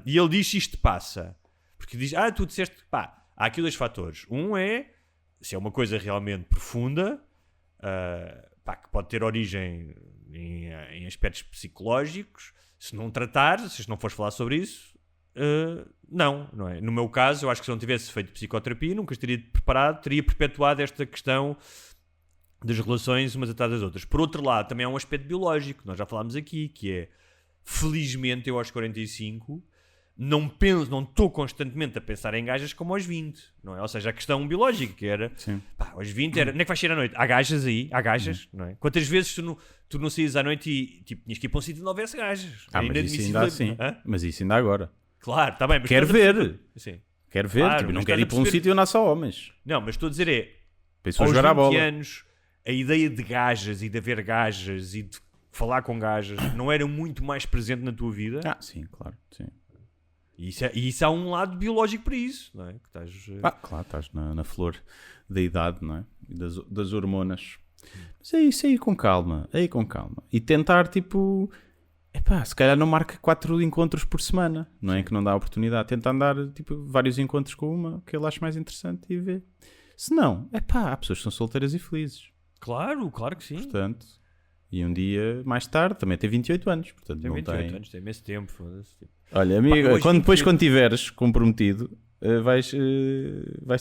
E ele diz que isto passa. Porque diz, tu disseste, há aqui 2 fatores. Um é, se é uma coisa realmente profunda, que pode ter origem em aspectos psicológicos, se não tratares, se não fores falar sobre isso, não é? No meu caso, eu acho que se não tivesse feito psicoterapia, nunca estaria preparado, teria perpetuado esta questão das relações umas atrás das outras. Por outro lado, também há um aspecto biológico, nós já falámos aqui, que é, felizmente, eu aos 45... não estou constantemente a pensar em gajas como aos 20, não é? Ou seja, a questão biológica que era, aos 20 era, onde é que vais sair à noite? Há gajas aí, não é? Quantas vezes tu não saías à noite e tipo, tinhas que ir para um sítio e não houvesse gajas? Mas isso ainda assim. Mas isso ainda agora. Claro, está bem. Mas quero ver. Quero ver, claro, não quero ir para um sítio onde há só homens. Não, mas estou a dizer Pensou aos jogar a 20 bola. anos, a ideia de gajas e de haver gajas e de falar com gajas não era muito mais presente na tua vida? Sim, claro, sim. E isso há um lado biológico para isso, não é? Que estás, claro, estás na flor da idade, não é? E das hormonas. Mas é isso aí com calma, E tentar, tipo, se calhar não marca 4 encontros por semana, não é? Que não dá oportunidade. Tenta andar, tipo, vários encontros com uma que ele acha mais interessante e ver. Se não, há pessoas que são solteiras e felizes. Claro que sim. Portanto, e um dia mais tarde também tem 28 anos. Portanto, tem 28 anos, tem imenso tempo. Olha, amigo, depois quando estiveres comprometido, vais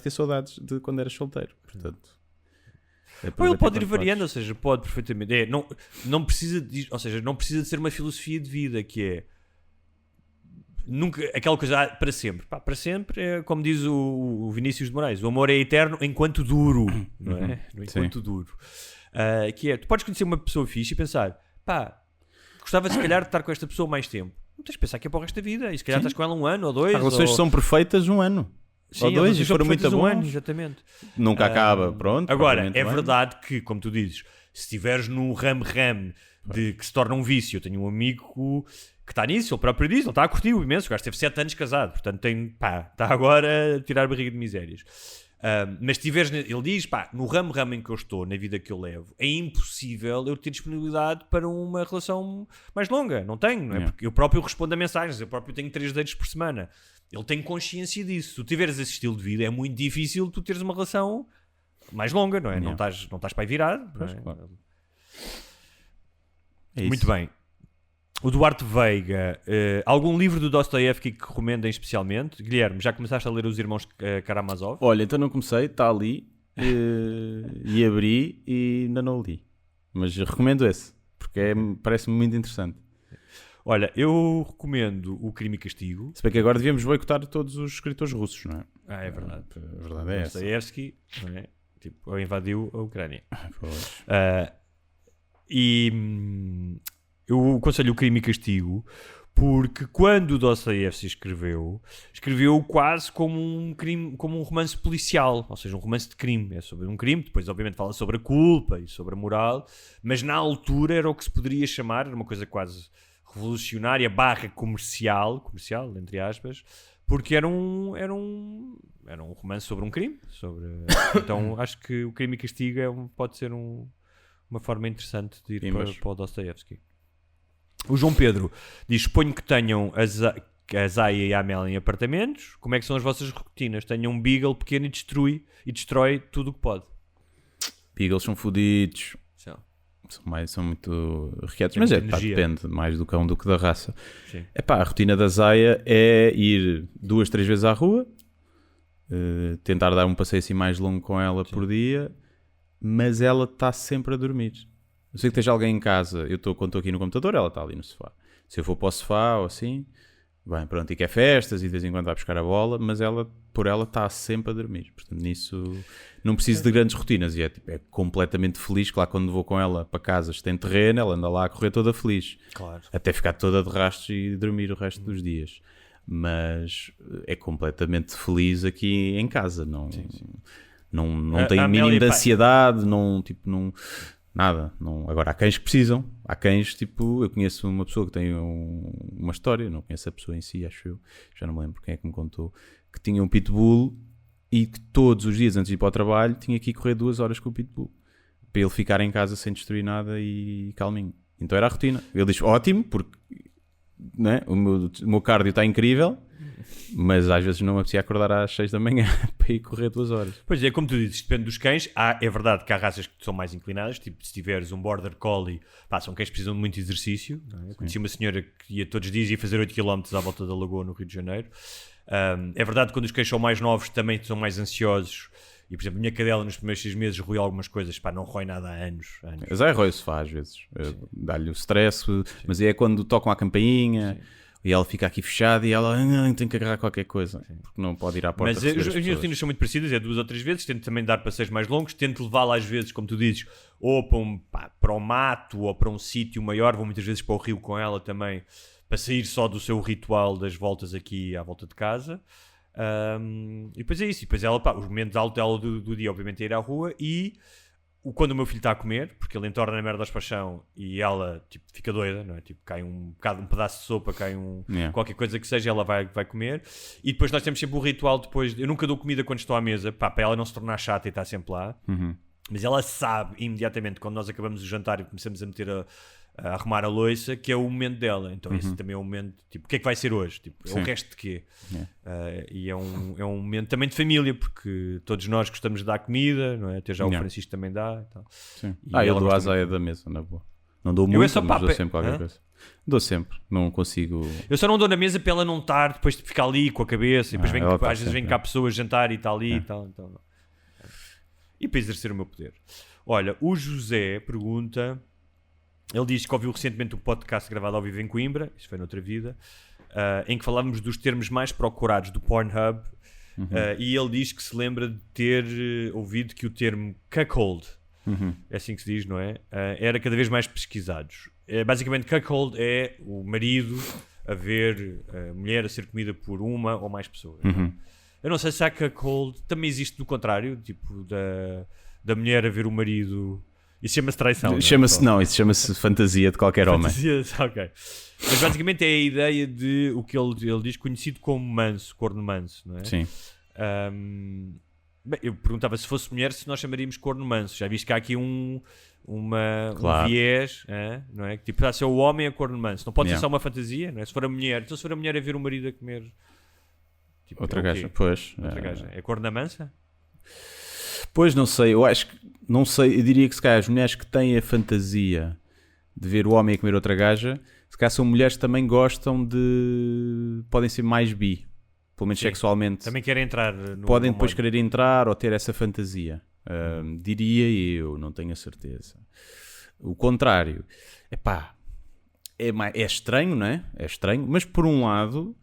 ter saudades de quando eras solteiro. Portanto, ele pode ir variando, ou seja, pode perfeitamente. Não precisa de ser uma filosofia de vida que é nunca aquela coisa para sempre. Para sempre é como diz o Vinícius de Moraes: o amor é eterno enquanto duro, não é? Enquanto duro. Que é, tu podes conhecer uma pessoa fixe e pensar, gostava se calhar de estar com esta pessoa mais tempo. Não tens de pensar que é para o resto da vida. E se calhar estás com ela 1 ano ou 2. As relações são perfeitas 1 ano. Sim, ou 2 e foram muito bons. 1 ano, exatamente. Nunca acaba, pronto. Agora, é verdade que, como tu dizes, se estiveres num ramo de que se torna um vício, eu tenho um amigo que está nisso, ele próprio diz, ele está a curtir o imenso, o gajo teve 7 anos casado, portanto está agora a tirar barriga de misérias. Mas se tiveres, ele diz, no ramo em que eu estou, na vida que eu levo, é impossível eu ter disponibilidade para uma relação mais longa. Não tenho, não é? Porque eu próprio respondo a mensagens, eu próprio tenho 3 dates por semana. Ele tem consciência disso. Se tu tiveres esse estilo de vida, é muito difícil tu teres uma relação mais longa, não é? Não estás para aí virado. Pois, claro. Muito bem. O Duarte Veiga, algum livro do Dostoiévski que recomendem especialmente? Guilherme, já começaste a ler Os Irmãos Karamazov? Olha, então não comecei, está ali, e abri e ainda não li. Mas recomendo esse, porque parece-me muito interessante. Olha, eu recomendo o Crime e Castigo. Se bem que agora devíamos boicotar todos os escritores russos, não é? É verdade. A verdade é essa. Dostoiévski, não é? Tipo, invadiu a Ucrânia. Pois. Eu aconselho o Crime e Castigo porque quando o Dostoiévski escreveu quase como um crime, como um romance policial, ou seja, um romance de crime. É sobre um crime, depois obviamente fala sobre a culpa e sobre a moral, mas na altura era o que se poderia chamar, era uma coisa quase revolucionária / comercial, entre aspas, porque era um romance sobre um crime. Então acho que o Crime e Castigo pode ser uma forma interessante de ir para o Dostoiévski. O João Pedro diz: suponho que tenham a Zaya e a Amélia em apartamentos. Como é que são as vossas rotinas? Tenham um Beagle pequeno e destrói tudo o que pode. Beagles são fodidos. São muito requietos, mas depende mais do cão do que da raça. A rotina da Zaya é ir 2, 3 vezes à rua, tentar dar um passeio assim mais longo com ela por dia, mas ela está sempre a dormir. Eu sei que esteja alguém em casa, quando estou aqui no computador, ela está ali no sofá. Se eu for para o sofá ou assim, bem, pronto, e quer festas e de vez em quando vai buscar a bola, mas ela está sempre a dormir. Portanto, nisso não preciso de grandes rotinas e é completamente feliz. Claro, quando vou com ela para casas tem terreno, ela anda lá a correr toda feliz. Claro. Até ficar toda de rastros e dormir o resto dos dias. Mas é completamente feliz aqui em casa. Não tem mínimo de ansiedade, nada. Agora, há cães que precisam. Há cães, eu conheço uma pessoa que tem uma história, não conheço a pessoa em si, acho eu, já não me lembro quem é que me contou, que tinha um pitbull e que todos os dias antes de ir para o trabalho tinha que ir correr 2 horas com o pitbull para ele ficar em casa sem destruir nada e calminho. Então era a rotina. Ele diz, ótimo, porque né, o meu cardio está incrível, mas às vezes não me apetecia acordar às 6 da manhã para ir correr 2 horas. Pois é, como tu dizes, depende dos cães. É verdade que há raças que são mais inclinadas, tipo se tiveres um Border Collie, são cães que precisam de muito exercício. Não é? Conheci uma senhora que ia todos os dias fazer 8 km à volta da lagoa no Rio de Janeiro. É verdade que quando os cães são mais novos também são mais ansiosos. E, por exemplo, a minha cadela nos primeiros 6 meses roeu algumas coisas, não rói nada há anos. Mas é rói-se às vezes. Dá-lhe o stress, mas é quando tocam a campainha... Sim. E ela fica aqui fechada e ela tem que agarrar qualquer coisa, porque não pode ir à porta. Mas as minhas rotinas são muito parecidas, 2 ou 3 vezes. Tento também dar passeios mais longos, tento levá-la às vezes, como tu dizes, ou para o mato ou para um sítio maior. Vou muitas vezes para o rio com ela também, para sair só do seu ritual das voltas aqui à volta de casa. E depois é isso. E depois ela, os momentos altos dela do dia, obviamente, é ir à rua e... Quando o meu filho está a comer, porque ele entorna na merda da paixão e ela fica doida, não é? Cai um pedaço de sopa, cai qualquer coisa que seja, ela vai comer. E depois nós temos sempre o ritual depois. Eu nunca dou comida quando estou à mesa, para ela não se tornar chata e estar sempre lá. Uhum. Mas ela sabe imediatamente, quando nós acabamos o jantar e começamos a meter a arrumar a louça, que é o momento dela. Então esse também é o momento, o que é que vai ser hoje? É o resto de quê? E é um momento também de família, porque todos nós gostamos de dar comida, não é? Até já o Francisco também dá. Então. Sim. Eu dou a azaia da mesa, na boa. Não dou muito, mas dou sempre qualquer coisa. Dou sempre, não consigo... Eu só não dou na mesa para ela não estar, depois de ficar ali com a cabeça, e depois às vezes vem cá pessoas jantar e está ali e tal. Então, não. E para exercer o meu poder. Olha, o José pergunta... Ele diz que ouviu recentemente um podcast gravado ao vivo em Coimbra, isso foi noutra vida, em que falávamos dos termos mais procurados do Pornhub, e ele diz que se lembra de ter ouvido que o termo cuckold, é assim que se diz, não é? Era cada vez mais pesquisados. Basicamente, cuckold é o marido a ver a mulher a ser comida por uma ou mais pessoas. Não? Eu não sei se há cuckold, também existe do contrário, tipo da mulher a ver o marido... Isso chama-se traição. Isso chama-se fantasia de qualquer homem. Ok. Mas basicamente é a ideia de o que ele diz, conhecido como manso, corno manso, não é? Sim. Eu perguntava se fosse mulher se nós chamaríamos corno manso. Já viste que há aqui um viés, não é? Que se é o homem é corno manso. Não pode ser só uma fantasia, não é? Se for a mulher, então se for a mulher a ver o marido a comer outra gaja, pois. Outra gaja. É corno mansa? Pois, não sei, eu diria que se calhar as mulheres que têm a fantasia de ver o homem a comer outra gaja, se calhar são mulheres que também gostam podem ser mais bi, pelo menos sexualmente. Também querem entrar no podem depois querer entrar ou ter essa fantasia. Diria eu, não tenho a certeza. O contrário, é estranho, não é? É estranho, mas por um lado,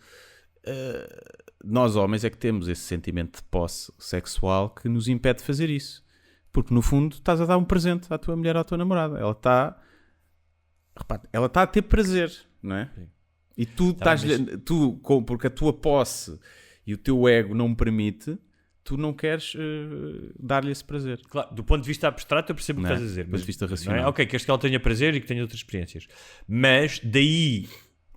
nós homens é que temos esse sentimento de posse sexual que nos impede de fazer isso. Porque no fundo estás a dar um presente à tua mulher ou à tua namorada. Ela está a ter prazer, não é? Sim. E porque a tua posse e o teu ego não permite, tu não queres dar-lhe esse prazer. Claro, do ponto de vista abstrato eu percebo o que estás a dizer. Do ponto de vista racional. Ok, queres que ela tenha prazer e que tenha outras experiências. Mas daí,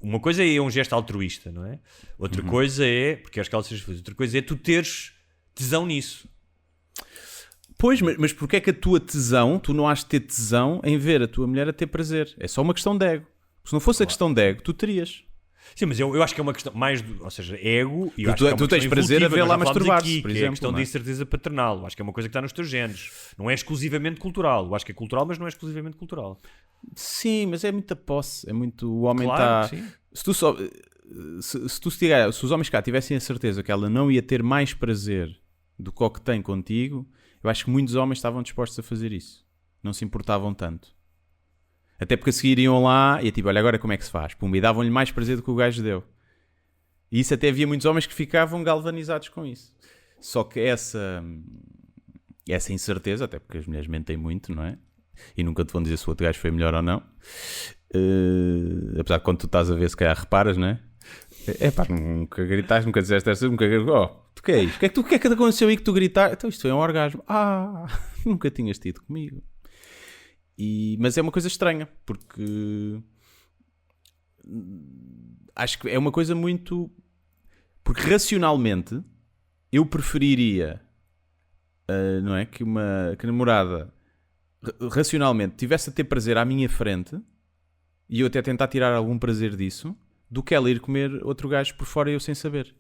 uma coisa é um gesto altruísta, não é? Outra coisa é, porque acho que ela seja feliz, outra coisa é tu teres tesão nisso. Pois, mas porque é que a tua tesão, tu não has de ter tesão em ver a tua mulher a ter prazer? É só uma questão de ego. Se não fosse a questão de ego, tu terias. Sim, mas eu acho que é uma questão mais, ou seja, ego. E tu tens prazer a vê-la masturbar-se, por exemplo. É a questão de incerteza paternal. Eu acho que é uma coisa que está nos teus genes. Não é exclusivamente cultural. Eu acho que é cultural, mas não é exclusivamente cultural. Sim, mas é muita posse. É muito. O homem está. Se os homens cá tivessem a certeza que ela não ia ter mais prazer do que o que tem contigo, eu acho que muitos homens estavam dispostos a fazer isso. Não se importavam tanto. Até porque a seguir iam lá e tipo, olha agora como é que se faz. Pum, e davam-lhe mais prazer do que o gajo deu. E isso até havia muitos homens que ficavam galvanizados com isso. Só que essa incerteza, até porque as mulheres mentem muito, não é? E nunca te vão dizer se o outro gajo foi melhor ou não. Apesar de quando tu estás a ver, se calhar reparas, não é? Nunca gritaste, nunca disseste esta, nunca tu que é isto? O que é que aconteceu aí que tu gritaste? Então isto foi um orgasmo. Nunca tinhas tido comigo. Mas é uma coisa estranha, porque acho que é uma coisa muito... Porque racionalmente eu preferiria não é, que a namorada racionalmente tivesse a ter prazer à minha frente e eu até tentar tirar algum prazer disso, do que ela ir comer outro gajo por fora e eu sem saber.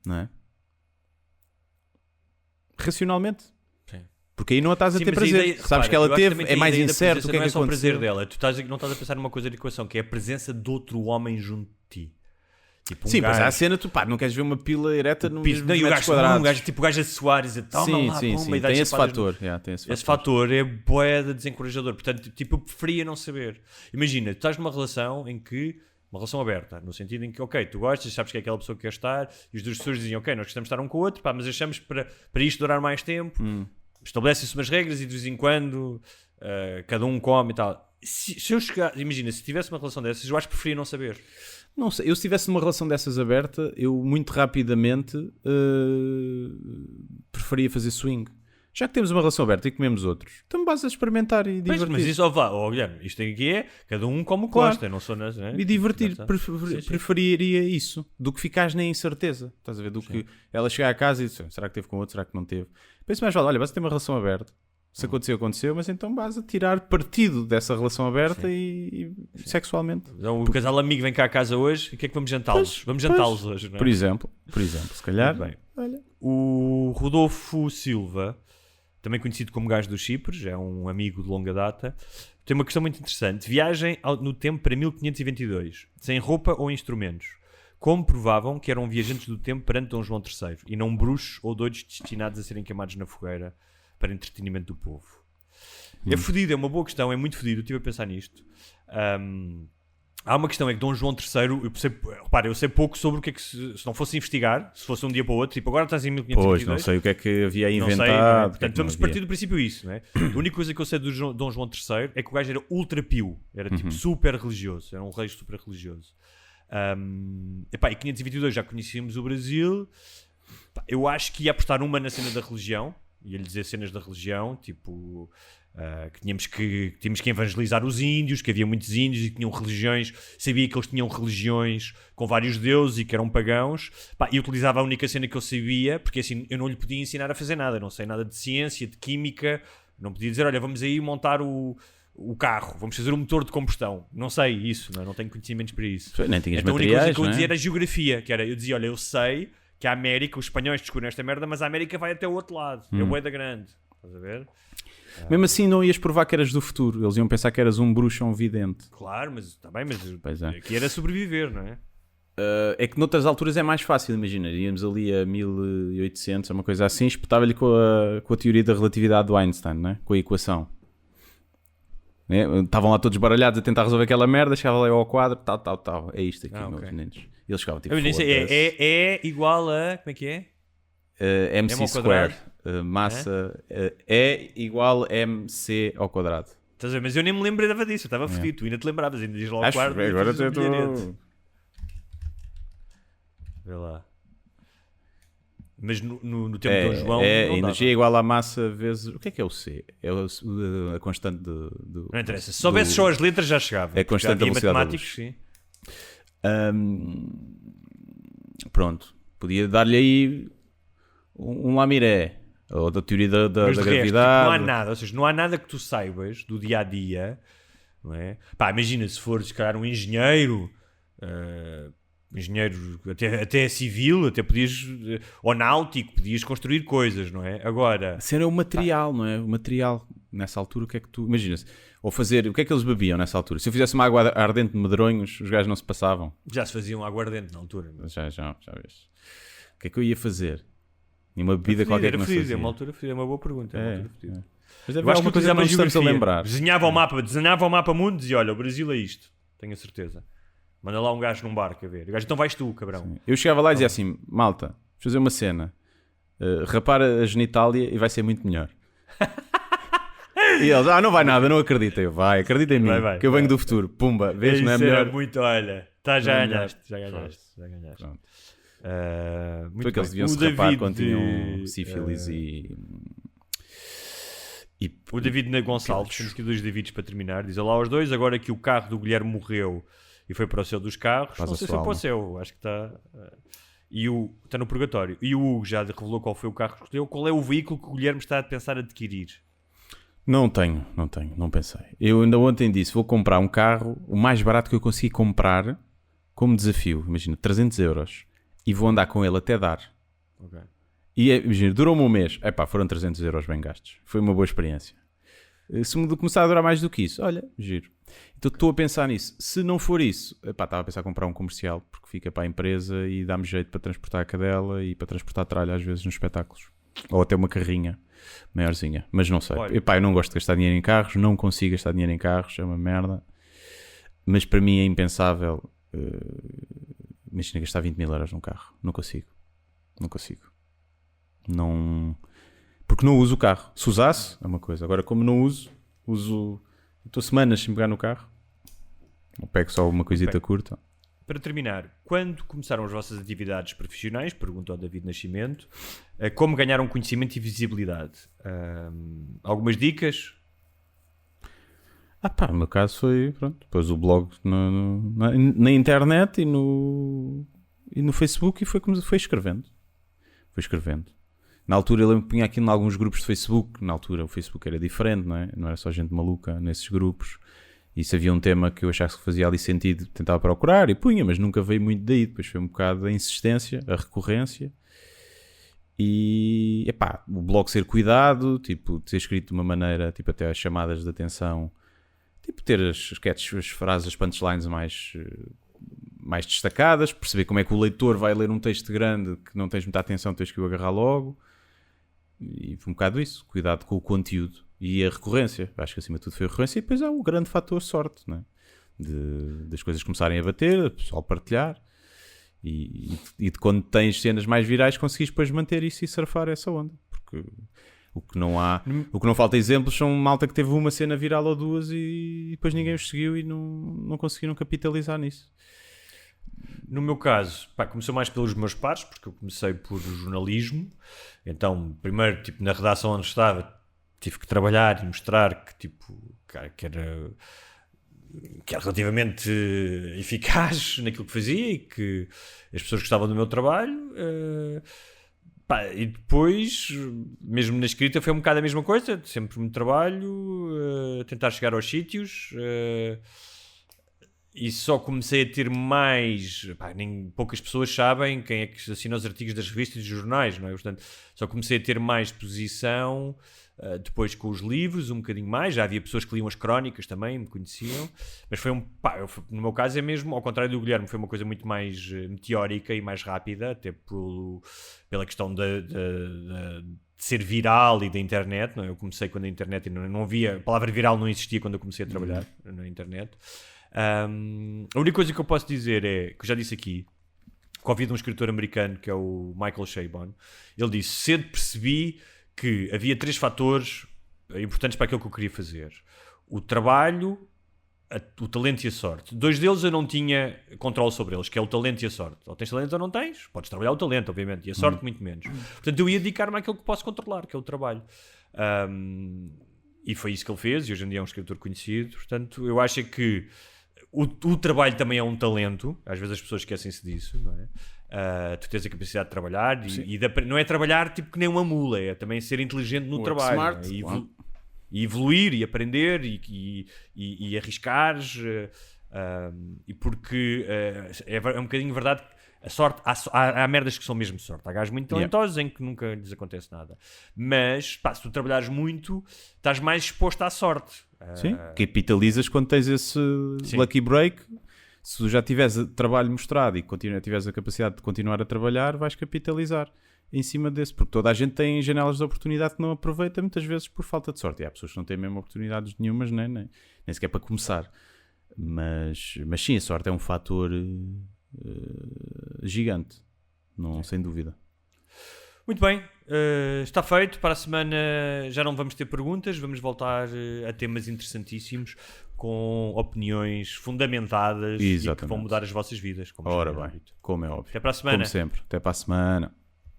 Não é? Racionalmente. Sim. Porque aí não a estás a ter prazer. Ideia, sabes que ela teve, é mais incerto o que é que aconteceu. Não é só o prazer dela. Tu não estás a pensar numa coisa da equação, que é a presença de outro homem junto de ti. Tipo sim, mas há a cena, tu não queres ver uma pila ereta no mesmo metros quadrados. Tipo o gajo a suar e dizer, sim, tem esse fator. Esse fator é bué de desencorajador. Portanto, tipo, eu preferia não saber. Imagina, tu estás numa relação em que... Uma relação aberta, no sentido em que, ok, tu gostas, sabes que é aquela pessoa que quer estar, e as duas pessoas dizem, ok, nós gostamos de estar um com o outro, mas achamos para isto durar mais tempo, estabelecem-se umas regras e de vez em quando cada um come e tal. Se eu chegar, imagina, se tivesse uma relação dessas, eu acho que preferia não saber. Não sei, eu se estivesse numa relação dessas aberta, eu muito rapidamente preferia fazer swing. Já que temos uma relação aberta e comemos outros, então basta experimentar e divertir. Mas isso, Guilherme, isto aqui é, cada um como gosta, não sou... Né? E divertir, preferiria isso, do que ficares na incerteza, estás a ver, do que ela chegar a casa e dizer, será que teve com outro, será que não teve? Penso mais, olha, basta ter uma relação aberta, se aconteceu, aconteceu, mas então vas a tirar partido dessa relação aberta e sexualmente. Então o casal amigo vem cá a casa hoje, e o que é que vamos jantá-los? Vamos jantá-los hoje, não é? Por exemplo, se calhar. Bem. Olha. O Rodolfo Silva, também conhecido como Gajo dos Chipres, é um amigo de longa data, tem uma questão muito interessante. Viagem no tempo para 1522, sem roupa ou instrumentos. Como provavam que eram viajantes do tempo perante Dom João III, e não bruxos ou doidos destinados a serem queimados na fogueira para entretenimento do povo? É fodido, é uma boa questão, é muito fodido, eu estive a pensar nisto. Há uma questão, é que Dom João III, eu sei pouco sobre o que é que se não fosse investigar, se fosse um dia para o outro, tipo agora estás em 1522. Pois, não sei o que é que havia inventado. Não sei, não é? Portanto, vamos partir do princípio isso, não é? A única coisa que eu sei do Dom João III é que o gajo era ultra pio, era tipo super religioso, era um rei super religioso. E 522 já conhecíamos o Brasil, eu acho que ia apostar uma na cena da religião, ia-lhe dizer cenas da religião, tipo... que tínhamos que evangelizar os índios, que havia muitos índios e que tinham religiões, sabia que eles tinham religiões com vários deuses e que eram pagãos, e utilizava a única cena que eu sabia, porque assim eu não lhe podia ensinar a fazer nada, não sei nada de ciência, de química, não podia dizer, olha, vamos aí montar o carro, vamos fazer um motor de combustão, não sei isso, não tenho conhecimentos para isso. Nem tinhas então, materiais, a única coisa que eu dizia era geografia, que era, eu dizia, olha, eu sei que a América, os espanhóis descobriram esta merda, mas a América vai até o outro lado, é bué da grande, estás a ver? Mesmo assim não ias provar que eras do futuro. Eles iam pensar que eras um bruxo ou um vidente. Claro, mas está bem, mas aqui era sobreviver, não é? É que noutras alturas é mais fácil, imagina. Íamos ali a 1800, uma coisa assim, espetava-lhe com a teoria da relatividade do Einstein, não é? Com a equação. Estavam lá todos baralhados a tentar resolver aquela merda, chegava lá ao quadro, tal. É isto aqui, meus meninos. E eles chegavam tipo... É igual a... Como é que é? MC square. Massa... É igual MC ao quadrado. Estás a ver? Mas eu nem me lembrava disso. Eu estava fodido. Tu ainda te lembravas. Ainda diz lá ao quarto. Agora eu estou... Vê lá. Mas no tempo de Dom João... energia igual à massa vezes... O que é o C? É a constante do... Não interessa. Se soubesse só as letras já chegava. É a constante da velocidade da luz. Sim. Pronto. Podia dar-lhe aí um lamiré. Ou da teoria da gravidade. Resto, não há nada. Ou seja, não há nada que tu saibas do dia-a-dia. Não é? Pá, imagina se fores, calhar, um engenheiro... engenheiro até civil, até podias, ou náutico, podias construir coisas, não é? Agora... Ser o material, não é? O material, nessa altura, o que é que tu... Imagina-se, ou fazer... O que é que eles bebiam nessa altura? Se eu fizesse uma água ardente de medronhos, os gajos não se passavam. Já se faziam água ardente na altura. Já vês. O que é que eu ia fazer? E uma bebida qualquer que não se fazia. É uma altura fedida, é uma boa pergunta. Mas deve haver alguma coisa que não estamos a lembrar. Desenhava o mapa mundo e dizia, olha, o Brasil é isto. Tenho a certeza. Manda lá um gajo num barco a ver. O gajo, então vais tu, cabrão. Sim. Eu chegava lá e dizia assim, malta, vamos fazer uma cena. Rapar a genitália e vai ser muito melhor. E eles, não vai nada, não acredita. Eu, acredita em mim, que eu venho do futuro. Pumba, vês, não é melhor? Muito, olha. Já ganhaste. Pronto. Foi que eles deviam se rapar quando tinham sífilis e... O David Gonçalves, temos aqui 2 Davids para terminar. Diz, olá aos 2, agora que o carro do Guilherme morreu e foi para o céu dos carros, não sei se foi para o céu, acho que está... está no purgatório. E o Hugo já revelou qual foi o carro que escolheu. Qual é o veículo que o Guilherme está a pensar adquirir? Não pensei. Eu ainda ontem disse, vou comprar um carro, o mais barato que eu consegui comprar, como desafio, imagina, 300 euros, e vou andar com ele até dar. Ok. E imagina, durou-me um mês, foram 300 euros bem gastos. Foi uma boa experiência. Se me começar a durar mais do que isso, olha, giro. Então estou a pensar nisso. Se não for isso, estava a pensar em comprar um comercial, porque fica para a empresa e dá-me jeito para transportar a cadela e para transportar tralha às vezes nos espetáculos. Ou até uma carrinha maiorzinha. Mas não sei. Eu não gosto de gastar dinheiro em carros, não consigo gastar dinheiro em carros, é uma merda. Mas para mim é impensável. Imagina gastar 20 mil euros num carro. Não consigo. Não... Porque não uso o carro. Se usasse, é uma coisa. Agora, como não uso... Estou semanas sem pegar no carro. Ou pego só uma coisita curta. Para terminar, quando começaram as vossas atividades profissionais, pergunta ao David Nascimento, como ganharam conhecimento e visibilidade? Algumas dicas? No meu caso foi, pronto, depois o blog na internet e no Facebook e foi escrevendo. Na altura eu lembro que punha aqui em alguns grupos de Facebook. Na altura o Facebook era diferente, não é? Não era só gente maluca nesses grupos. E se havia um tema que eu achasse que fazia ali sentido, tentava procurar e punha, mas nunca veio muito daí. Depois foi um bocado a insistência, a recorrência. E, o blog ser cuidado, tipo, ter escrito de uma maneira, tipo, até as chamadas de atenção, tipo, ter as sketches, as frases, as punchlines mais destacadas, perceber como é que o leitor vai ler um texto grande que não tens muita atenção, tens que o agarrar logo. E foi um bocado isso, cuidado com o conteúdo e a recorrência. Acho que acima de tudo foi a recorrência e depois há o grande fator sorte, não é? Das coisas começarem a bater, o pessoal partilhar e de quando tens cenas mais virais conseguires depois manter isso e surfar essa onda, porque o que não falta exemplos são malta que teve uma cena viral ou duas e depois ninguém os seguiu e não conseguiram capitalizar nisso. No meu caso, começou mais pelos meus pares, porque eu comecei por jornalismo. Então, primeiro, tipo, na redação onde estava, tive que trabalhar e mostrar que, tipo, que era relativamente eficaz naquilo que fazia e que as pessoas gostavam do meu trabalho. E depois, mesmo na escrita, foi um bocado a mesma coisa. Sempre muito trabalho, tentar chegar aos sítios. E só comecei a ter mais... nem poucas pessoas sabem quem é que assina os artigos das revistas e dos jornais, não é? Portanto, só comecei a ter mais exposição depois com os livros, um bocadinho mais. Já havia pessoas que liam as crónicas também, me conheciam. Mas foi no meu caso é mesmo, ao contrário do Guilherme, foi uma coisa muito mais meteórica e mais rápida, até pela questão de ser viral e da internet, não é? Eu comecei quando a internet não havia... A palavra viral não existia quando eu comecei a trabalhar na internet. A única coisa que eu posso dizer é, que eu já disse aqui, que ouvi de um escritor americano que é o Michael Chabon. Ele disse: cedo percebi que havia 3 fatores importantes para aquilo que eu queria fazer: o trabalho, o talento e a sorte. 2 deles eu não tinha controle sobre eles, que é o talento e a sorte. Ou tens talento ou não tens, podes trabalhar o talento, obviamente, e a sorte muito menos. Portanto, eu ia dedicar-me àquilo que posso controlar, que é o trabalho. E foi isso que ele fez, e hoje em dia é um escritor conhecido. Portanto, eu acho que o trabalho também é um talento. Às vezes as pessoas esquecem-se disso, não é? Tu tens a capacidade de trabalhar não é trabalhar tipo que nem uma mula, é também ser inteligente no trabalho, smart, e evoluir e aprender e arriscar, e porque é um bocadinho verdade que a sorte, há merdas que são mesmo sorte. Há gajos muito talentosos em que nunca lhes acontece nada. Mas, se tu trabalhares muito, estás mais exposto à sorte. Sim, capitalizas quando tens esse lucky break. Se tu já tiveres trabalho mostrado e tiveres a capacidade de continuar a trabalhar, vais capitalizar em cima desse. Porque toda a gente tem janelas de oportunidade que não aproveita muitas vezes por falta de sorte. E há pessoas que não têm mesmo oportunidades nenhumas, nem sequer para começar. Mas sim, a sorte é um fator... gigante, sem dúvida. Muito bem, está feito. Para a semana já não vamos ter perguntas, vamos voltar a temas interessantíssimos com opiniões fundamentadas. Exatamente. E que vão mudar as vossas vidas. Como é óbvio. Até para a semana. Como sempre, até para a semana.